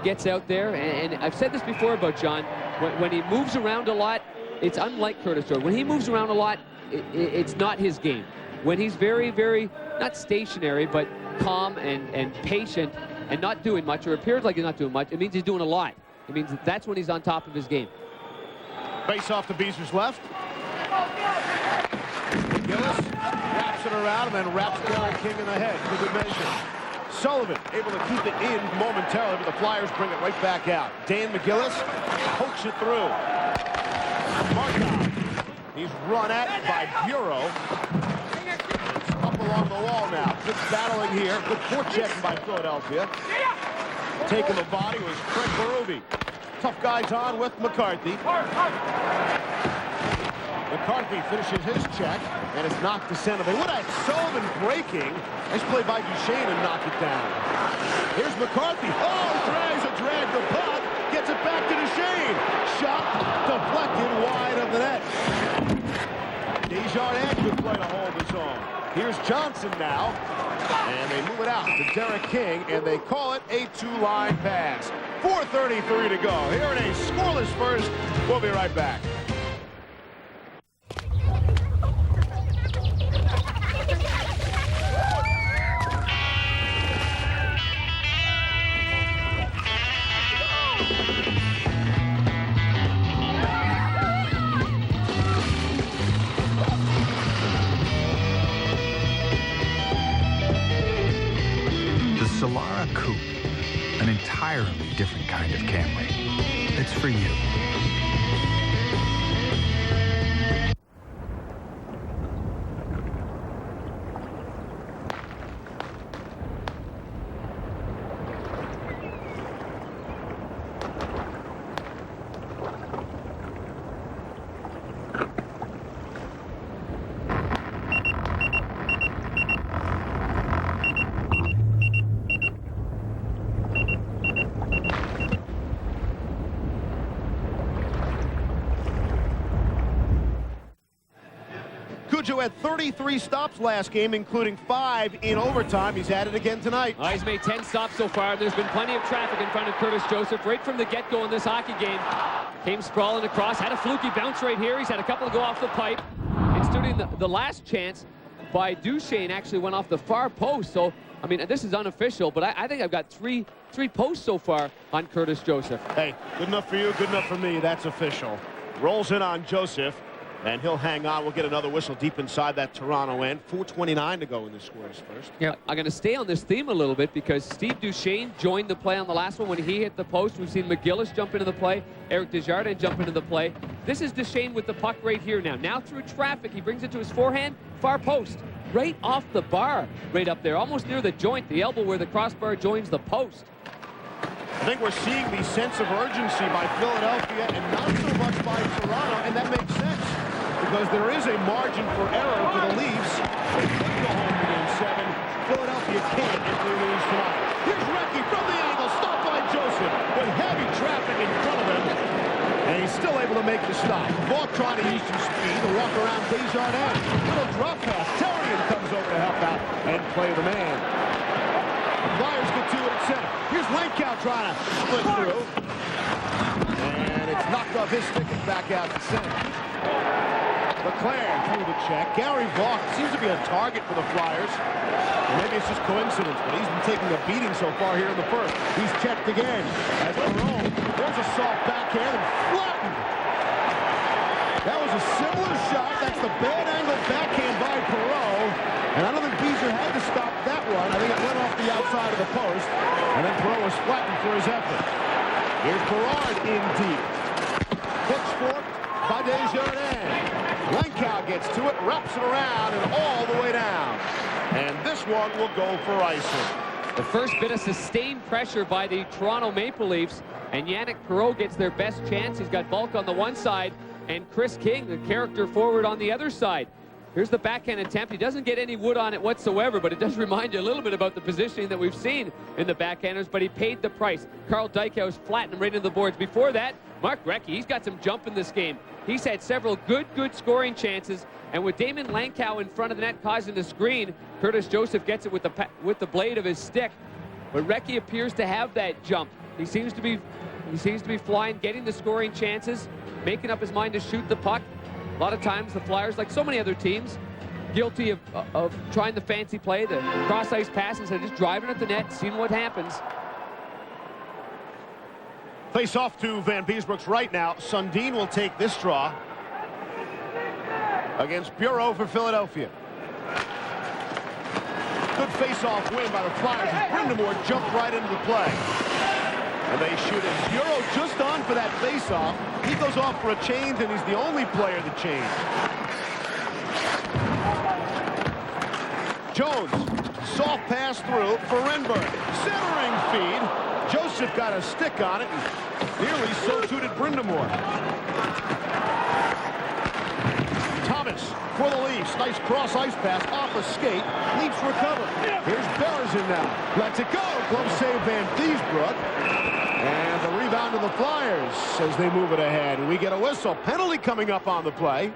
gets out there. And I've said this before about John. When he moves around a lot, it's unlike Curtis Jordan. When he moves around a lot, it's not his game. When he's very, very, not stationary, but calm and patient and not doing much, or appears like he's not doing much, it means he's doing a lot. It means that's when he's on top of his game. Face off to Beezer's left. Gillis wraps it around and then wraps Derek King in the head for good measure. Sullivan able to keep it in momentarily, but the Flyers bring it right back out. Dan McGillis pokes it through. Markov. He's run at by Bureau. It's up along the wall now. Good battling here. Good forechecking by Philadelphia. Taking the body was Craig Berube. Tough guys on with McCarthy. McCarthy finishes his check, and it's knocked to center. They would have Sullivan breaking. Nice play by Duchesne and knock it down. Here's McCarthy. Oh, tries to drag the puck. Gets it back to Duchesne. Shot deflected wide of the net. Desjardins could play to hold his own. Here's Johnson now. And they move it out to Derek King, and they call it a 2-line pass. 4:33 to go. Here in a scoreless first. We'll be right back. Solara Coupe, an entirely different kind of Camry. It's for you. Cujo had 33 stops last game, including 5 in overtime. He's at it again tonight. He's made 10 stops so far. There's been plenty of traffic in front of Curtis Joseph right from the get-go in this hockey game. Came sprawling across, had a fluky bounce right here. He's had a couple go off the pipe. Including the last chance by Duchesne actually went off the far post. So, I mean, this is unofficial, but I think I've got three posts so far on Curtis Joseph. Hey, good enough for you, good enough for me. That's official. Rolls in on Joseph, and he'll hang on. We'll get another whistle deep inside that Toronto end. 4:29 to go in the scores first. Yeah, I'm going to stay on this theme a little bit because Steve Duchesne joined the play on the last one when he hit the post. We've seen McGillis jump into the play, Eric Desjardins jump into the play. This is Duchesne with the puck right here now. Now through traffic, he brings it to his forehand, far post, right off the bar, right up there, almost near the joint, the elbow where the crossbar joins the post. I think we're seeing the sense of urgency by Philadelphia and not so much by Toronto, and that makes sense. because there is a margin for error for the Leafs. They could go home for Game 7. Philadelphia can't if they lose tonight. Here's Recchi from the angle, stopped by Joseph with heavy traffic in front of him. And he's still able to make the stop. Vaught trying to use some speed to walk around Desjardins. Little drop pass. Terrian comes over to help out and play the man. The Flyers get to it at center. Here's Langkow trying to split through. And it's knocked off his stick and back out to center. Leclerc through the check. Gary Vaught seems to be a target for the Flyers. Or maybe it's just coincidence, but he's been taking a beating so far here in the first. He's checked again. As Perreault, there's a soft backhand and flattened. That was a similar shot. That's the bad angle backhand by Perreault. And I don't think Beezer had to stop that one. I think it went off the outside of the post. And then Perreault was flattened for his effort. Here's Berard in deep. Pitch forked by Desjardins. Langkow gets to it, wraps it around, and all the way down. And this one will go for icing. The first bit of sustained pressure by the Toronto Maple Leafs, and Yannick Perreault gets their best chance. He's got Bulk on the one side, and Chris King, the character forward, on the other side. Here's the backhand attempt. He doesn't get any wood on it whatsoever, but it does remind you a little bit about the positioning that we've seen in the backhanders, but he paid the price. Carl Dykhuis flattened him right into the boards. Before that, Mark Recchi, he's got some jump in this game. He's had several good scoring chances, and with Damon Langkow in front of the net causing the screen, Curtis Joseph gets it with the blade of his stick. But Recchi appears to have that jump. He seems to be flying, getting the scoring chances, making up his mind to shoot the puck. A lot of times the Flyers, like so many other teams, guilty of trying the fancy play, the cross-ice passes, and just driving at the net, seeing what happens. Face off to Van Beesbrook's right now. Sundin will take this draw against Bureau for Philadelphia. Good face-off win by the Flyers as Brind'Amour jumped right into the play. And they shoot it. Bureau just on for that face-off. He goes off for a change, and he's the only player to change. Jones, soft pass through for Renberg. Centering feed. Joseph got a stick on it, and nearly so too did Brind'Amour. Thomas for the Leafs. Nice cross-ice pass off a skate. Leafs recover. Here's Berezin now. Lets it go. Glove save Van Beesbrook. And the rebound to the Flyers as they move it ahead. We get a whistle. Penalty coming up on the play.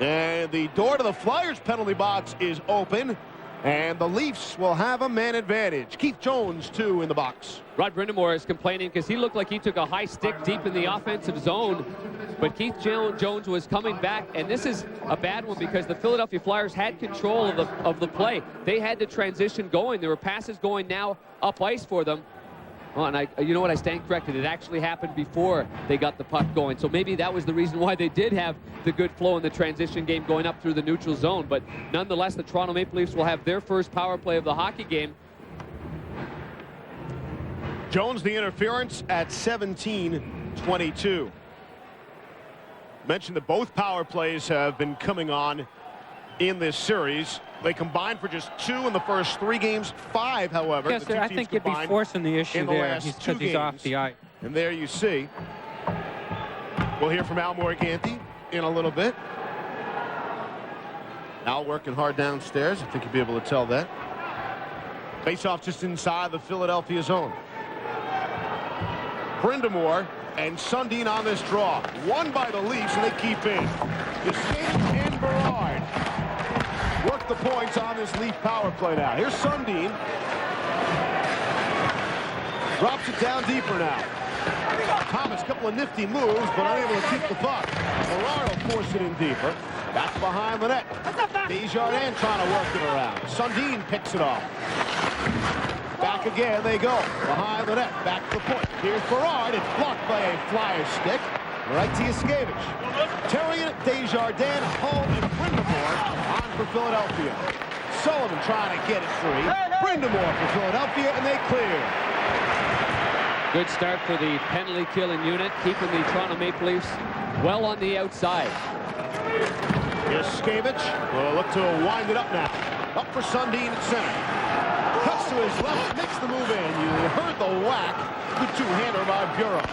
And the door to the Flyers penalty box is open. And the Leafs will have a man advantage. Keith Jones, too, in the box. Rod Brind'Amour is complaining because he looked like he took a high stick deep in the offensive zone. But Keith Jones was coming back, and this is a bad one because the Philadelphia Flyers had control of the play. They had the transition going. There were passes going now up ice for them. Oh, and you know what? I stand corrected. It actually happened before they got the puck going. So maybe that was the reason why they did have the good flow in the transition game going up through the neutral zone. But nonetheless, the Toronto Maple Leafs will have their first power play of the hockey game. Jones, the interference at 17:22. Mentioned that both power plays have been coming on in this series. They combined for just 2 in the first 3 games. 5, however. Yes, sir, I think you'd be forcing the issue there because he's off the ice. And there you see. We'll hear from Al Morganti in a little bit. Al working hard downstairs. I think you'll be able to tell that. Face-off just inside the Philadelphia zone. Brind'Amour and Sundin on this draw. Won by the Leafs, and they keep in. Escape and Berard work the points on this Leaf power play now. Here's Sundin. Drops it down deeper now. Thomas, a couple of nifty moves, but unable to keep the puck. Berard will force it in deeper. That's behind the net. Desjardins trying to work it around. Sundin picks it off. Back again they go. Behind the net. Back to the point. Here's Berard. It's blocked by a Flyers stick. Right to Yaskevich. Terrian, Desjardins, Hull, and Brind'Amour on for Philadelphia. Sullivan trying to get it free. Brind'Amour for Philadelphia, and they clear. Good start for the penalty-killing unit, keeping the Toronto Maple Leafs well on the outside. Yaskevich will look to wind it up now. Up for Sundin at center. Cuts to his left, makes the move in. You heard the whack. Good two-hander by Bureau.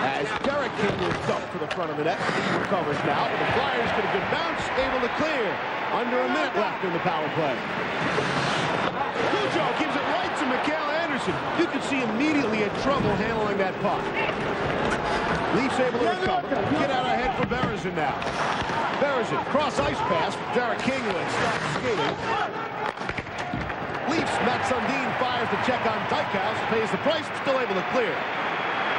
as Derek King will dump to the front of the net. He recovers now, but the Flyers get a good bounce, able to clear. Under a minute left in the power play. Cujo gives it right to Mikhail Anderson. You could see immediately had trouble handling that puck. Leafs able to recover. Get out ahead for Berezin now. Berezin, cross ice pass for Derek King, who had stopped skating. Leafs, Matt Sundin fires the check on Dykhouse, pays the price, still able to clear.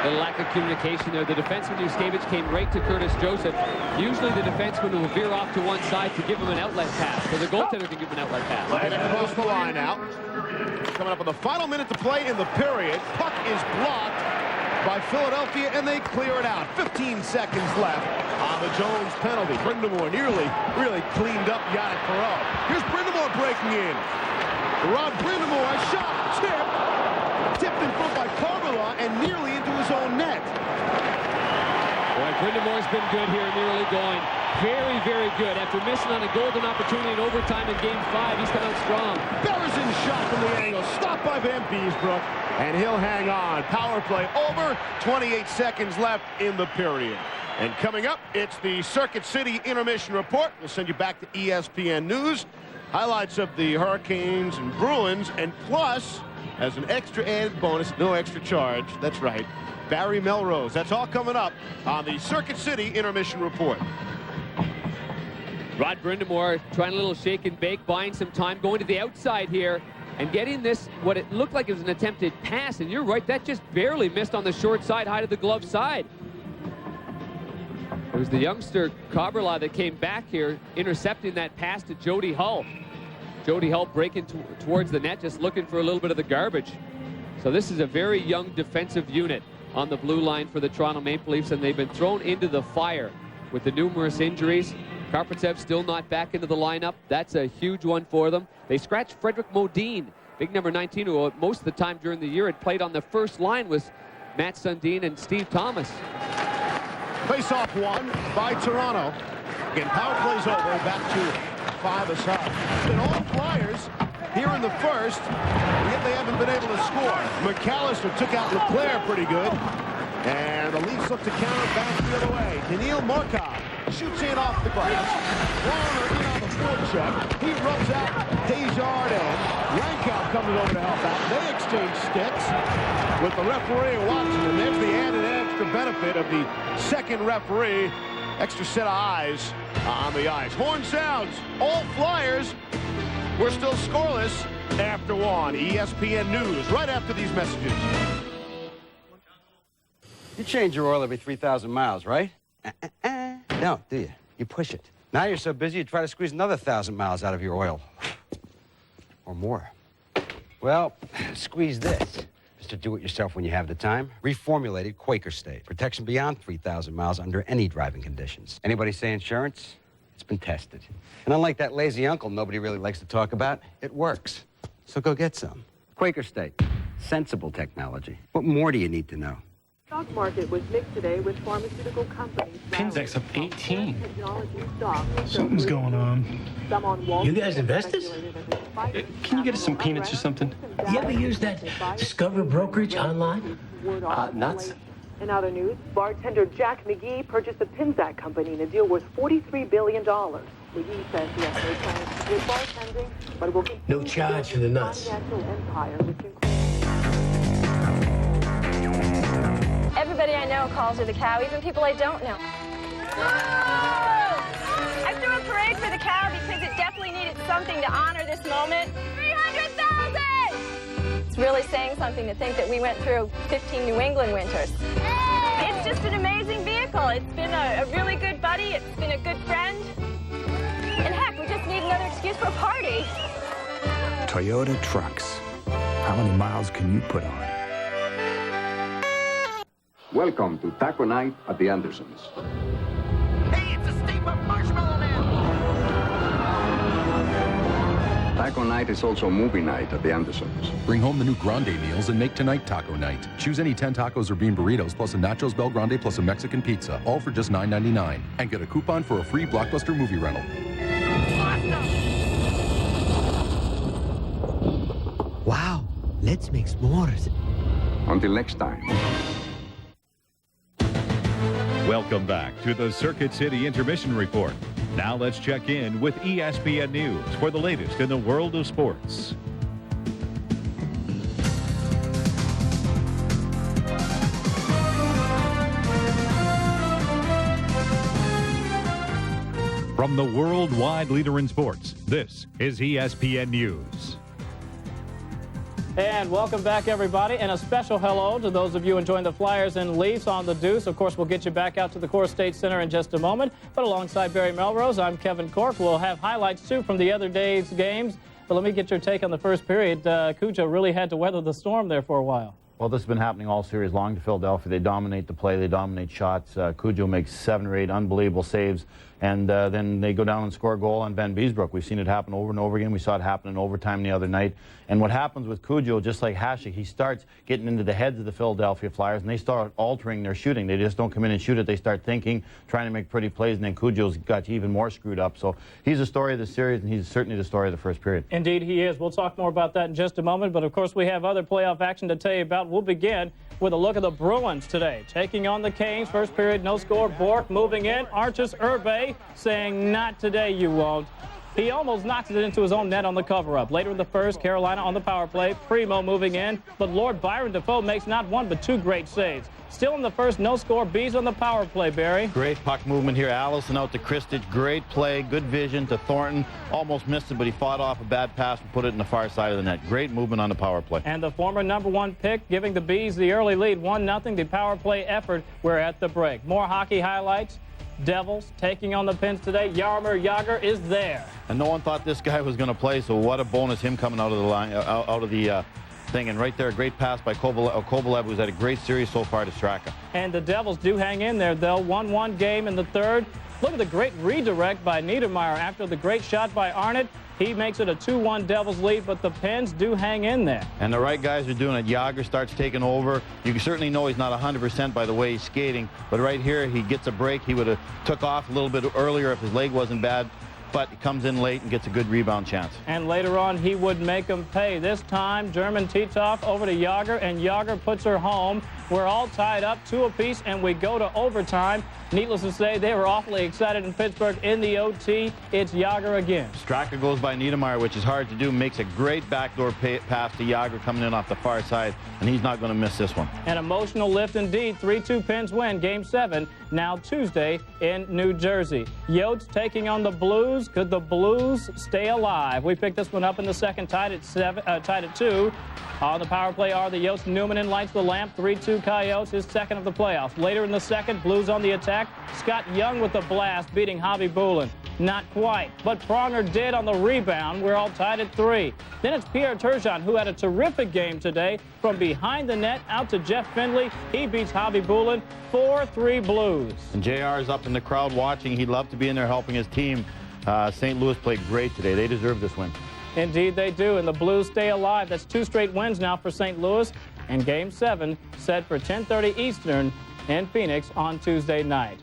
The lack of communication there. The defenseman Yuskevich came right to Curtis Joseph. Usually the defenseman will veer off to one side to give him an outlet pass, so the goaltender can give him an outlet pass. And across the line now. Coming up on the final minute to play in the period. Puck is blocked by Philadelphia, and they clear it out. 15 seconds left on the Jones penalty. Brind'Amour nearly really cleaned up Yannick Perreault. Here's Brind'Amour breaking in. Rod Brind'Amour, a shot, tipped in front by Carmela and nearly into his own net. Boy, Brind'Amour's been good here in the early going. Very, very good. After missing on a golden opportunity in overtime in Game 5, he's come out strong. Berezin shot from the angle, stopped by Van Beesbrook, and he'll hang on. Power play over, 28 seconds left in the period. And coming up, it's the Circuit City Intermission Report. We'll send you back to ESPN News. Highlights of the Hurricanes and Bruins, and plus, as an extra added bonus, no extra charge, that's right, Barry Melrose. That's all coming up on the Circuit City Intermission Report. Rod Brind'Amour trying a little shake and bake, buying some time, going to the outside here, and getting this, what it looked like it was an attempted pass, and you're right, that just barely missed on the short side, high to the glove side. It was the youngster Cabrera that came back here, intercepting that pass to Jody Hull. Jody Hull breaking towards the net, just looking for a little bit of the garbage. So this is a very young defensive unit on the blue line for the Toronto Maple Leafs, and they've been thrown into the fire with the numerous injuries. Karpatsev still not back into the lineup. That's a huge one for them. They scratched Frederick Modin, big number 19, who most of the time during the year had played on the first line with Matt Sundin and Steve Thomas. Face-off won by Toronto. Again, power plays over, back to 5 aside. And all Flyers here in the first, yet they haven't been able to score. McAllister took out Leclerc pretty good. And the Leafs look to counter back the other way. Daniil Markov shoots in off the glass. Warner in on the forecheck. He rubs out Desjardins. Yankow comes over to help out. They exchange sticks with the referee watching. And there's the added extra benefit of the second referee. Extra set of eyes on the ice. Horn sounds. All Flyers. We're still scoreless after one. ESPN News right after these messages. You change your oil every 3,000 miles, right? No, do you? You push it. Now you're so busy you try to squeeze another 1,000 miles out of your oil. Or more. Well, squeeze this. Mr. Do-It-Yourself when you have the time. Reformulated Quaker State. Protection beyond 3,000 miles under any driving conditions. Anybody say insurance? It's been tested. And unlike that lazy uncle nobody really likes to talk about, it works. So go get some. Quaker State. Sensible technology. What more do you need to know? Stock market was mixed today with pharmaceutical companies. Penzac's up 18. Technology stock. Something's going on. Some on Wall You guys investors? Can you get us some peanuts or something? You ever use that Discover brokerage online? Nuts? In other news, bartender Jack McGee purchased the Penzak company in a deal worth $43 billion. McGee says he has no plans to quit bartending, but will continue No charge for the nuts. empire, which includes... Everybody I know calls her the cow, even people I don't know. I threw a parade for the cow because it definitely needed something to honor this moment. 300,000! It's really saying something to think that we went through 15 New England winters. It's just an amazing vehicle. It's been a really good buddy. It's been a good friend. And heck, we just need another excuse for a party. Toyota trucks. How many miles can you put on? Welcome to Taco Night at the Andersons. Hey, it's a steamboat Marshmallow Man! Taco Night is also movie night at the Andersons. Bring home the new Grande meals and make tonight Taco Night. Choose any 10 tacos or bean burritos plus a Nachos Bel Grande plus a Mexican pizza, all for just $9.99. And get a coupon for a free Blockbuster movie rental. Wow, let's make s'mores. Until next time. Welcome back to the Circuit City Intermission Report. Now let's check in with ESPN News for the latest in the world of sports. From the worldwide leader in sports, this is ESPN News. And welcome back, everybody, and a special hello to those of you enjoying the Flyers and Leafs on the Deuce. Of course, we'll get you back out to the Core State Center in just a moment. But alongside Barry Melrose, I'm Kevin Cork. We'll have highlights, too, from the other day's games. But let me get your take on the first period. Cujo really had to weather the storm there for a while. Well, this has been happening all series long to Philadelphia. They dominate the play. They dominate shots. Cujo makes 7 or 8 unbelievable saves. And then they go down and score a goal on Van Beesbroek. We've seen it happen over and over again. We saw it happen in overtime the other night. And what happens with Cujo, just like Hasek, he starts getting into the heads of the Philadelphia Flyers, and they start altering their shooting. They just don't come in and shoot it. They start thinking, trying to make pretty plays, and then Cujo's got even more screwed up. So he's the story of the series, and he's certainly the story of the first period. Indeed, he is. We'll talk more about that in just a moment. But, of course, we have other playoff action to tell you about. We'll begin with a look at the Bruins today. Taking on the Canes. First period, no score. Bork moving in. Archis Urbe saying, "Not today, you won't." He almost knocks it into his own net on the cover-up. Later in the first, Carolina on the power play. Primo moving in, but Lord Byron Defoe makes not one but 2 great saves. Still in the first, no score. Bees on the power play, Barry. Great puck movement here. Allison out to Kristich. Great play. Good vision to Thornton. Almost missed it, but he fought off a bad pass and put it in the far side of the net. Great movement on the power play. And the former #1 pick giving the Bees the early lead. 1-0. The power play effort. We're at the break. More hockey highlights. Devils taking on the Pens today. Jaromir Jagr is there. And no one thought this guy was going to play, so what a bonus him coming out of the line, out of the thing. And right there, a great pass by Kovalev, who's had a great series so far to Straka. And the Devils do hang in there, though. 1-1 game in the third. Look at the great redirect by Niedermeyer after the great shot by Arnott. He makes it a 2-1 Devils lead, but the Pens do hang in there. And the right guys are doing it. Jagr starts taking over. You can certainly know he's not 100% by the way he's skating, but right here he gets a break. He would have took off a little bit earlier if his leg wasn't bad, but he comes in late and gets a good rebound chance. And later on he would make them pay. This time German Titov over to Jagr, and Jagr puts her home. We're all tied up 2 apiece, and we go to overtime. Needless to say, they were awfully excited in Pittsburgh in the OT. It's Jagr again. Straka goes by Niedermeyer, which is hard to do, makes a great backdoor pass to Jagr coming in off the far side, and he's not going to miss this one. An emotional lift indeed. 3-2 Pens win Game 7, now Tuesday in New Jersey. Yotes taking on the Blues. Could the Blues stay alive? We picked this one up in the second, tied at 2. On the power play are the Yotes. Newman lights the lamp. 3-2 Coyotes, his second of the playoffs. Later in the second, Blues on the attack. Scott Young with the blast, beating Javi Bulin. Not quite, but Pronger did on the rebound. We're all tied at 3. Then it's Pierre Turgeon, who had a terrific game today. From behind the net out to Jeff Findlay. He beats Javi Bulin. 4-3 Blues. And JR is up in the crowd watching. He'd love to be in there helping his team. St. Louis played great today. They deserve this win. Indeed they do, and the Blues stay alive. That's 2 straight wins now for St. Louis. And Game 7 set for 10:30 Eastern in Phoenix on Tuesday night.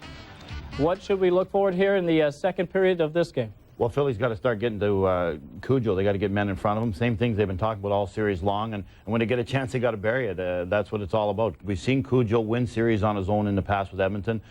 What should we look forward here in the second period of this game? Well, Philly's got to start getting to Cujo. They got to get men in front of them. Same things they've been talking about all series long. And when they get a chance, they got to bury it. That's what it's all about. We've seen Cujo win series on his own in the past with Edmonton.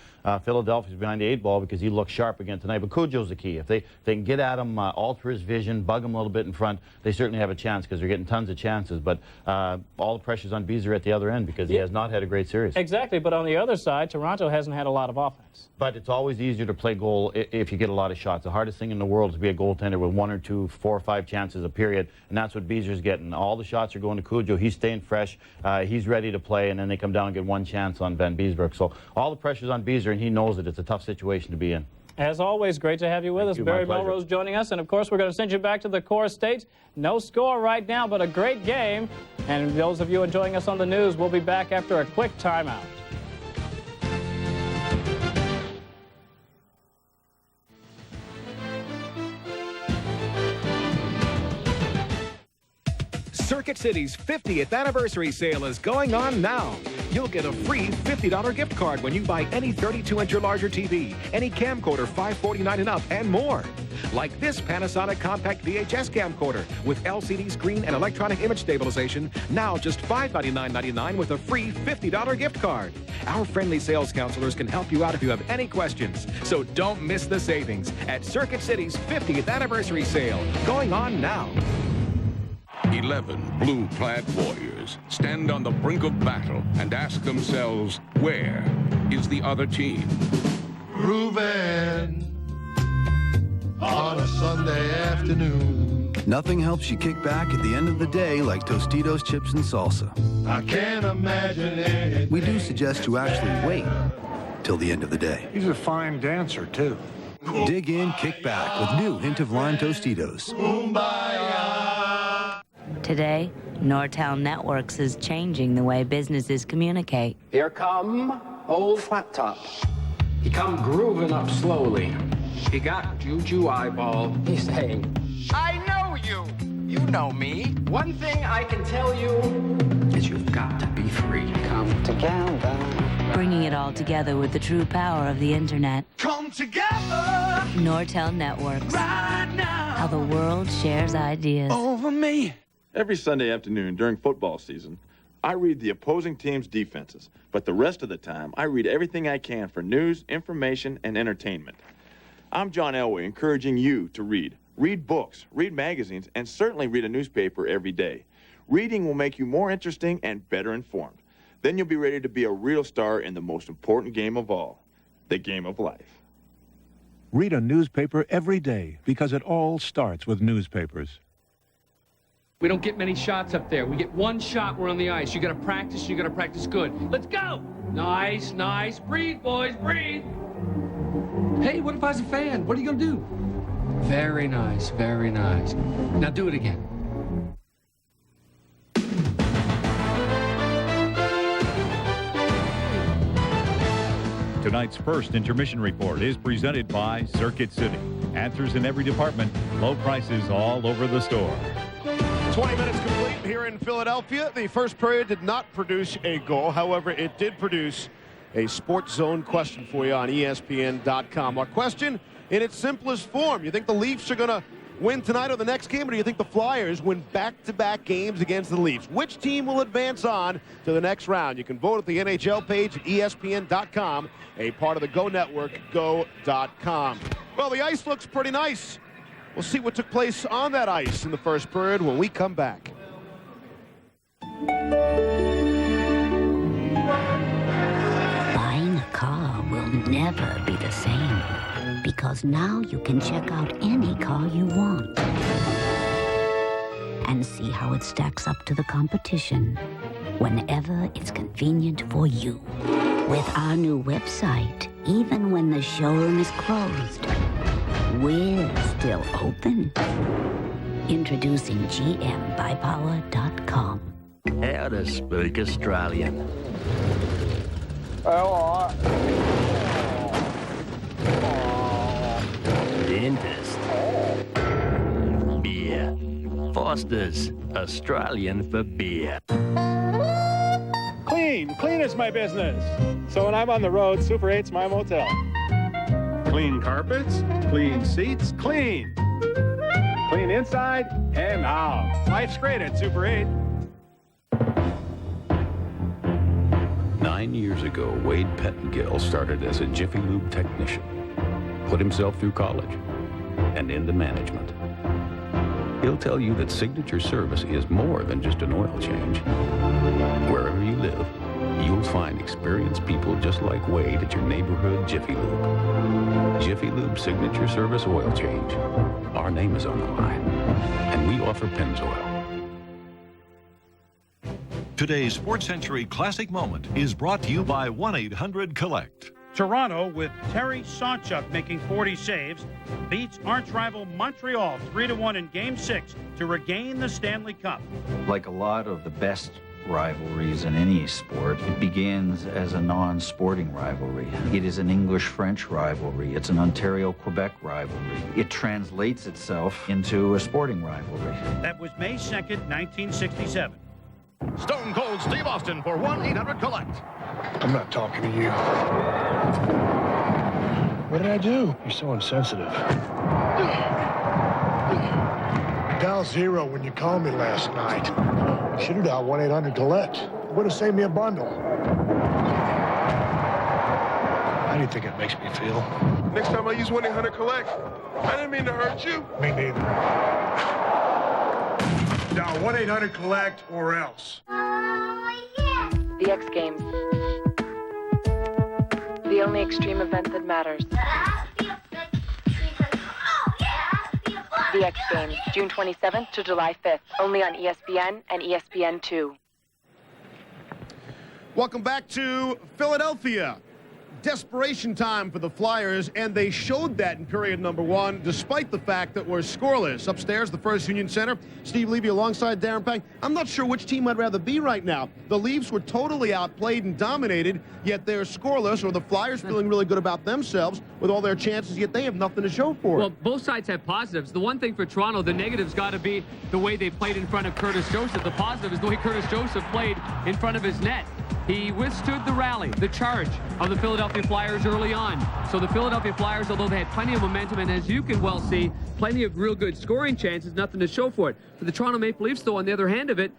Philadelphia's behind the 8 ball because he looked sharp again tonight. But Cujo's the key. If they can get at him, alter his vision, bug him a little bit in front, they certainly have a chance because they're getting tons of chances. But all the pressure's on Beezer at the other end because he has not had a great series. Exactly. But on the other side, Toronto hasn't had a lot of offense. But it's always easier to play goal if you get a lot of shots. The hardest thing in the world is to be a goaltender with 1 or 2, 4 or 5 chances a period, and that's what Beezer's getting. All the shots are going to Cujo. He's staying fresh. He's ready to play, and then they come down and get 1 chance on Van Beesbroek. So all the pressure's on Beezer, and he knows that it's a tough situation to be in. As always, great to have you with us. Barry Melrose joining us, and of course we're going to send you back to the Core State. No score right now, but a great game. And those of you enjoying us on the news, we'll be back after a quick timeout. Circuit City's 50th anniversary sale is going on now. You'll get a free $50 gift card when you buy any 32-inch or larger TV, any camcorder $549 and up, and more. like this Panasonic compact VHS camcorder with LCD screen and electronic image stabilization, now just $599.99 with a free $50 gift card. Our friendly sales counselors can help you out if you have any questions. So don't miss the savings at Circuit City's 50th anniversary sale, going on now. 11 blue-clad warriors stand on the brink of battle and ask themselves, where is the other team? Groovin' on a Sunday afternoon. Nothing helps you kick back at the end of the day like Tostitos chips and salsa. I can't imagine anything. We do suggest you actually wait till the end of the day. He's a fine dancer, too. Dig in, kick back with new Hint of Lime Tostitos. Today, Nortel Networks is changing the way businesses communicate. Here come old Flat Top. He come grooving up slowly. He got juju eyeball. He's saying, I know you. You know me. One thing I can tell you is you've got to be free. Come together. Bringing it all together with the true power of the internet. Come together. Nortel Networks. Right now. How the world shares ideas. Over me. Every Sunday afternoon during football season, I read the opposing team's defenses, but the rest of the time, I read everything I can for news, information, and entertainment. I'm John Elway, encouraging you to read. Read books, read magazines, and certainly read a newspaper every day. Reading will make you more interesting and better informed. Then you'll be ready to be a real star in the most important game of all, the game of life. Read a newspaper every day because it all starts with newspapers. We don't get many shots up there. We get one shot, we're on the ice. You gotta practice good. Let's go! Nice, nice. Breathe, boys, breathe. Hey, what if I was a fan? What are you gonna do? Very nice, very nice. Now do it again. Tonight's first intermission report is presented by Circuit City. Answers in every department, low prices all over the store. 20 minutes complete here in Philadelphia. The first period did not produce a goal. However, it did produce a Sports Zone question for you on ESPN.com. Our question in its simplest form. You think the Leafs are going to win tonight or the next game, or do you think the Flyers win back-to-back games against the Leafs? Which team will advance on to the next round? You can vote at the NHL page at ESPN.com, a part of the Go Network, Go.com. Well, the ice looks pretty nice. We'll see what took place on that ice in the first period when we come back. Buying a car will never be the same, because now you can check out any car you want and see how it stacks up to the competition whenever it's convenient for you. With our new website, even when the showroom is closed, we're still open. Introducing GMBuyPower.com. How to speak Australian. Dentist. Beer. Foster's. Australian for beer. Clean is my business. So when I'm on the road, Super 8's my motel. Clean carpets, clean seats, clean. Clean inside and out. Life's great at Super 8. 9 years ago, Wade Pettengill started as a Jiffy Lube technician, put himself through college, and into management. He'll tell you that signature service is more than just an oil change. Wherever you live, you'll find experienced people just like Wade at your neighborhood Jiffy Lube. Jiffy Lube Signature Service Oil Change. Our name is on the line, and we offer Pennzoil. Today's Sports Century Classic Moment is brought to you by 1-800-COLLECT. Toronto, with Terry Sawchuk making 40 saves, beats arch rival Montreal 3-1 in Game 6 to regain the Stanley Cup. Like a lot of the best rivalries in any sport, it begins as a non-sporting rivalry. It is an English-French rivalry. It's an Ontario-Quebec rivalry. It translates itself into a sporting rivalry. That was May 2nd, 1967. Stone Cold Steve Austin for 1-800-COLLECT. I'm not talking to you. What did I do? You're so insensitive. Dial 0 when you called me last night. Should have dialed 1-800-COLLECT. Would have saved me a bundle. How do you think it makes me feel? Next time I use 1-800-COLLECT. I didn't mean to hurt you. Me neither. Dial 1-800-COLLECT or else. The X Games. The only extreme event that matters. The X Games, June 27th to July 5th, only on ESPN and ESPN2. Welcome back to Philadelphia. Desperation time for the Flyers, and they showed that in period number 1, despite the fact that we're scoreless. Upstairs, the First Union Center, Steve Levy alongside Darren Pang. I'm not sure which team I'd rather be right now. The Leafs were totally outplayed and dominated, yet they're scoreless, or the Flyers feeling really good about themselves with all their chances, yet they have nothing to show for it. Well, both sides have positives. The one thing for Toronto, the negative's got to be the way they played in front of Curtis Joseph. The positive is the way Curtis Joseph played in front of his net. He withstood the rally, the charge of the Philadelphia Flyers early on. So the Philadelphia Flyers, although they had plenty of momentum, and as you can well see, plenty of real good scoring chances, nothing to show for it. For the Toronto Maple Leafs, though, on the other hand of it,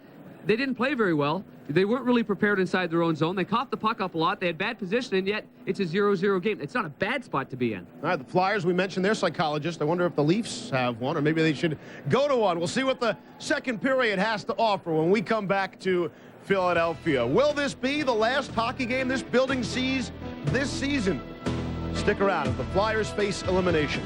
they didn't play very well. They weren't really prepared inside their own zone. They coughed the puck up a lot. They had bad position, and yet it's a 0-0 game. It's not a bad spot to be in. All right, the Flyers, we mentioned their psychologist. I wonder if the Leafs have one, or maybe they should go to one. We'll see what the second period has to offer when we come back to Philadelphia. Will this be the last hockey game this building sees this season? Stick around as the Flyers face elimination.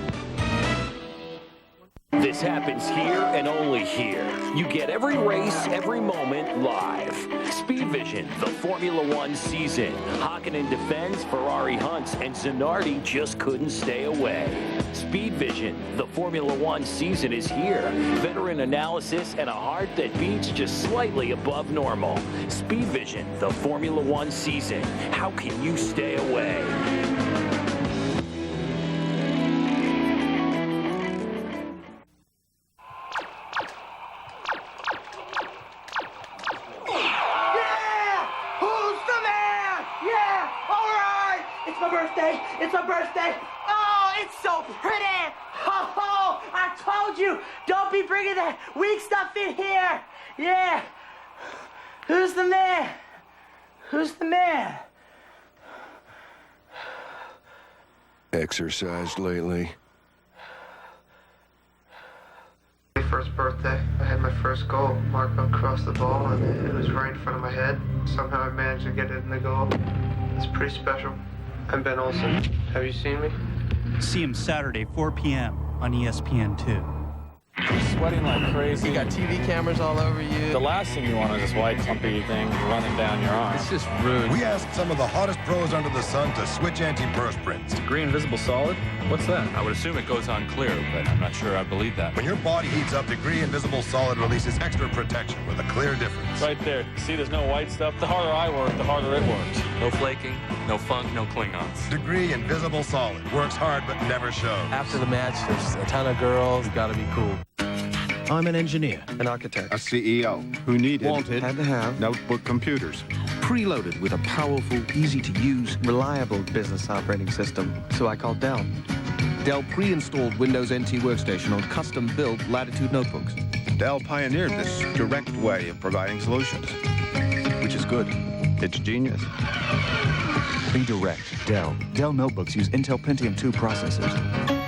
This happens here and only here. You get every race, every moment live. Speed Vision, the Formula One season. Hakkinen defends, Ferrari hunts, and Zanardi just couldn't stay away. Speed Vision, the Formula One season is here. Veteran analysis and a heart that beats just slightly above normal. Speed Vision, the Formula One season. How can you stay away? It's my birthday. Oh, it's so pretty. Oh, I told you. Don't be bringing that weak stuff in here. Yeah. Who's the man? Who's the man? Exercised lately? My first birthday, I had my first goal. Marco crossed the ball, and it was right in front of my head. Somehow I managed to get it in the goal. It's pretty special. I'm Ben Olsen. Have you seen me? See him Saturday, 4 p.m. on ESPN2. You're sweating like crazy. You got TV cameras all over you. The last thing you want is this white clumpy thing running down your arm. It's just rude. We asked some of the hottest pros under the sun to switch antiperspirants. Degree Invisible Solid? What's that? I would assume it goes on clear, but I'm not sure I believe that. When your body heats up, Degree Invisible Solid releases extra protection with a clear difference. Right there. See, there's no white stuff. The harder I work, the harder it works. No flaking, no funk, no Klingons. Degree Invisible Solid. Works hard but never shows. After the match, there's a ton of girls. You gotta be cool. I'm an engineer, an architect, a CEO who needed, had to have notebook computers, preloaded with a powerful, easy-to-use, reliable business operating system. So I called Dell. Dell pre-installed Windows NT Workstation on custom-built Latitude notebooks. Dell pioneered this direct way of providing solutions, which is good. It's genius. Be direct, Dell. Dell notebooks use Intel Pentium 2 processors.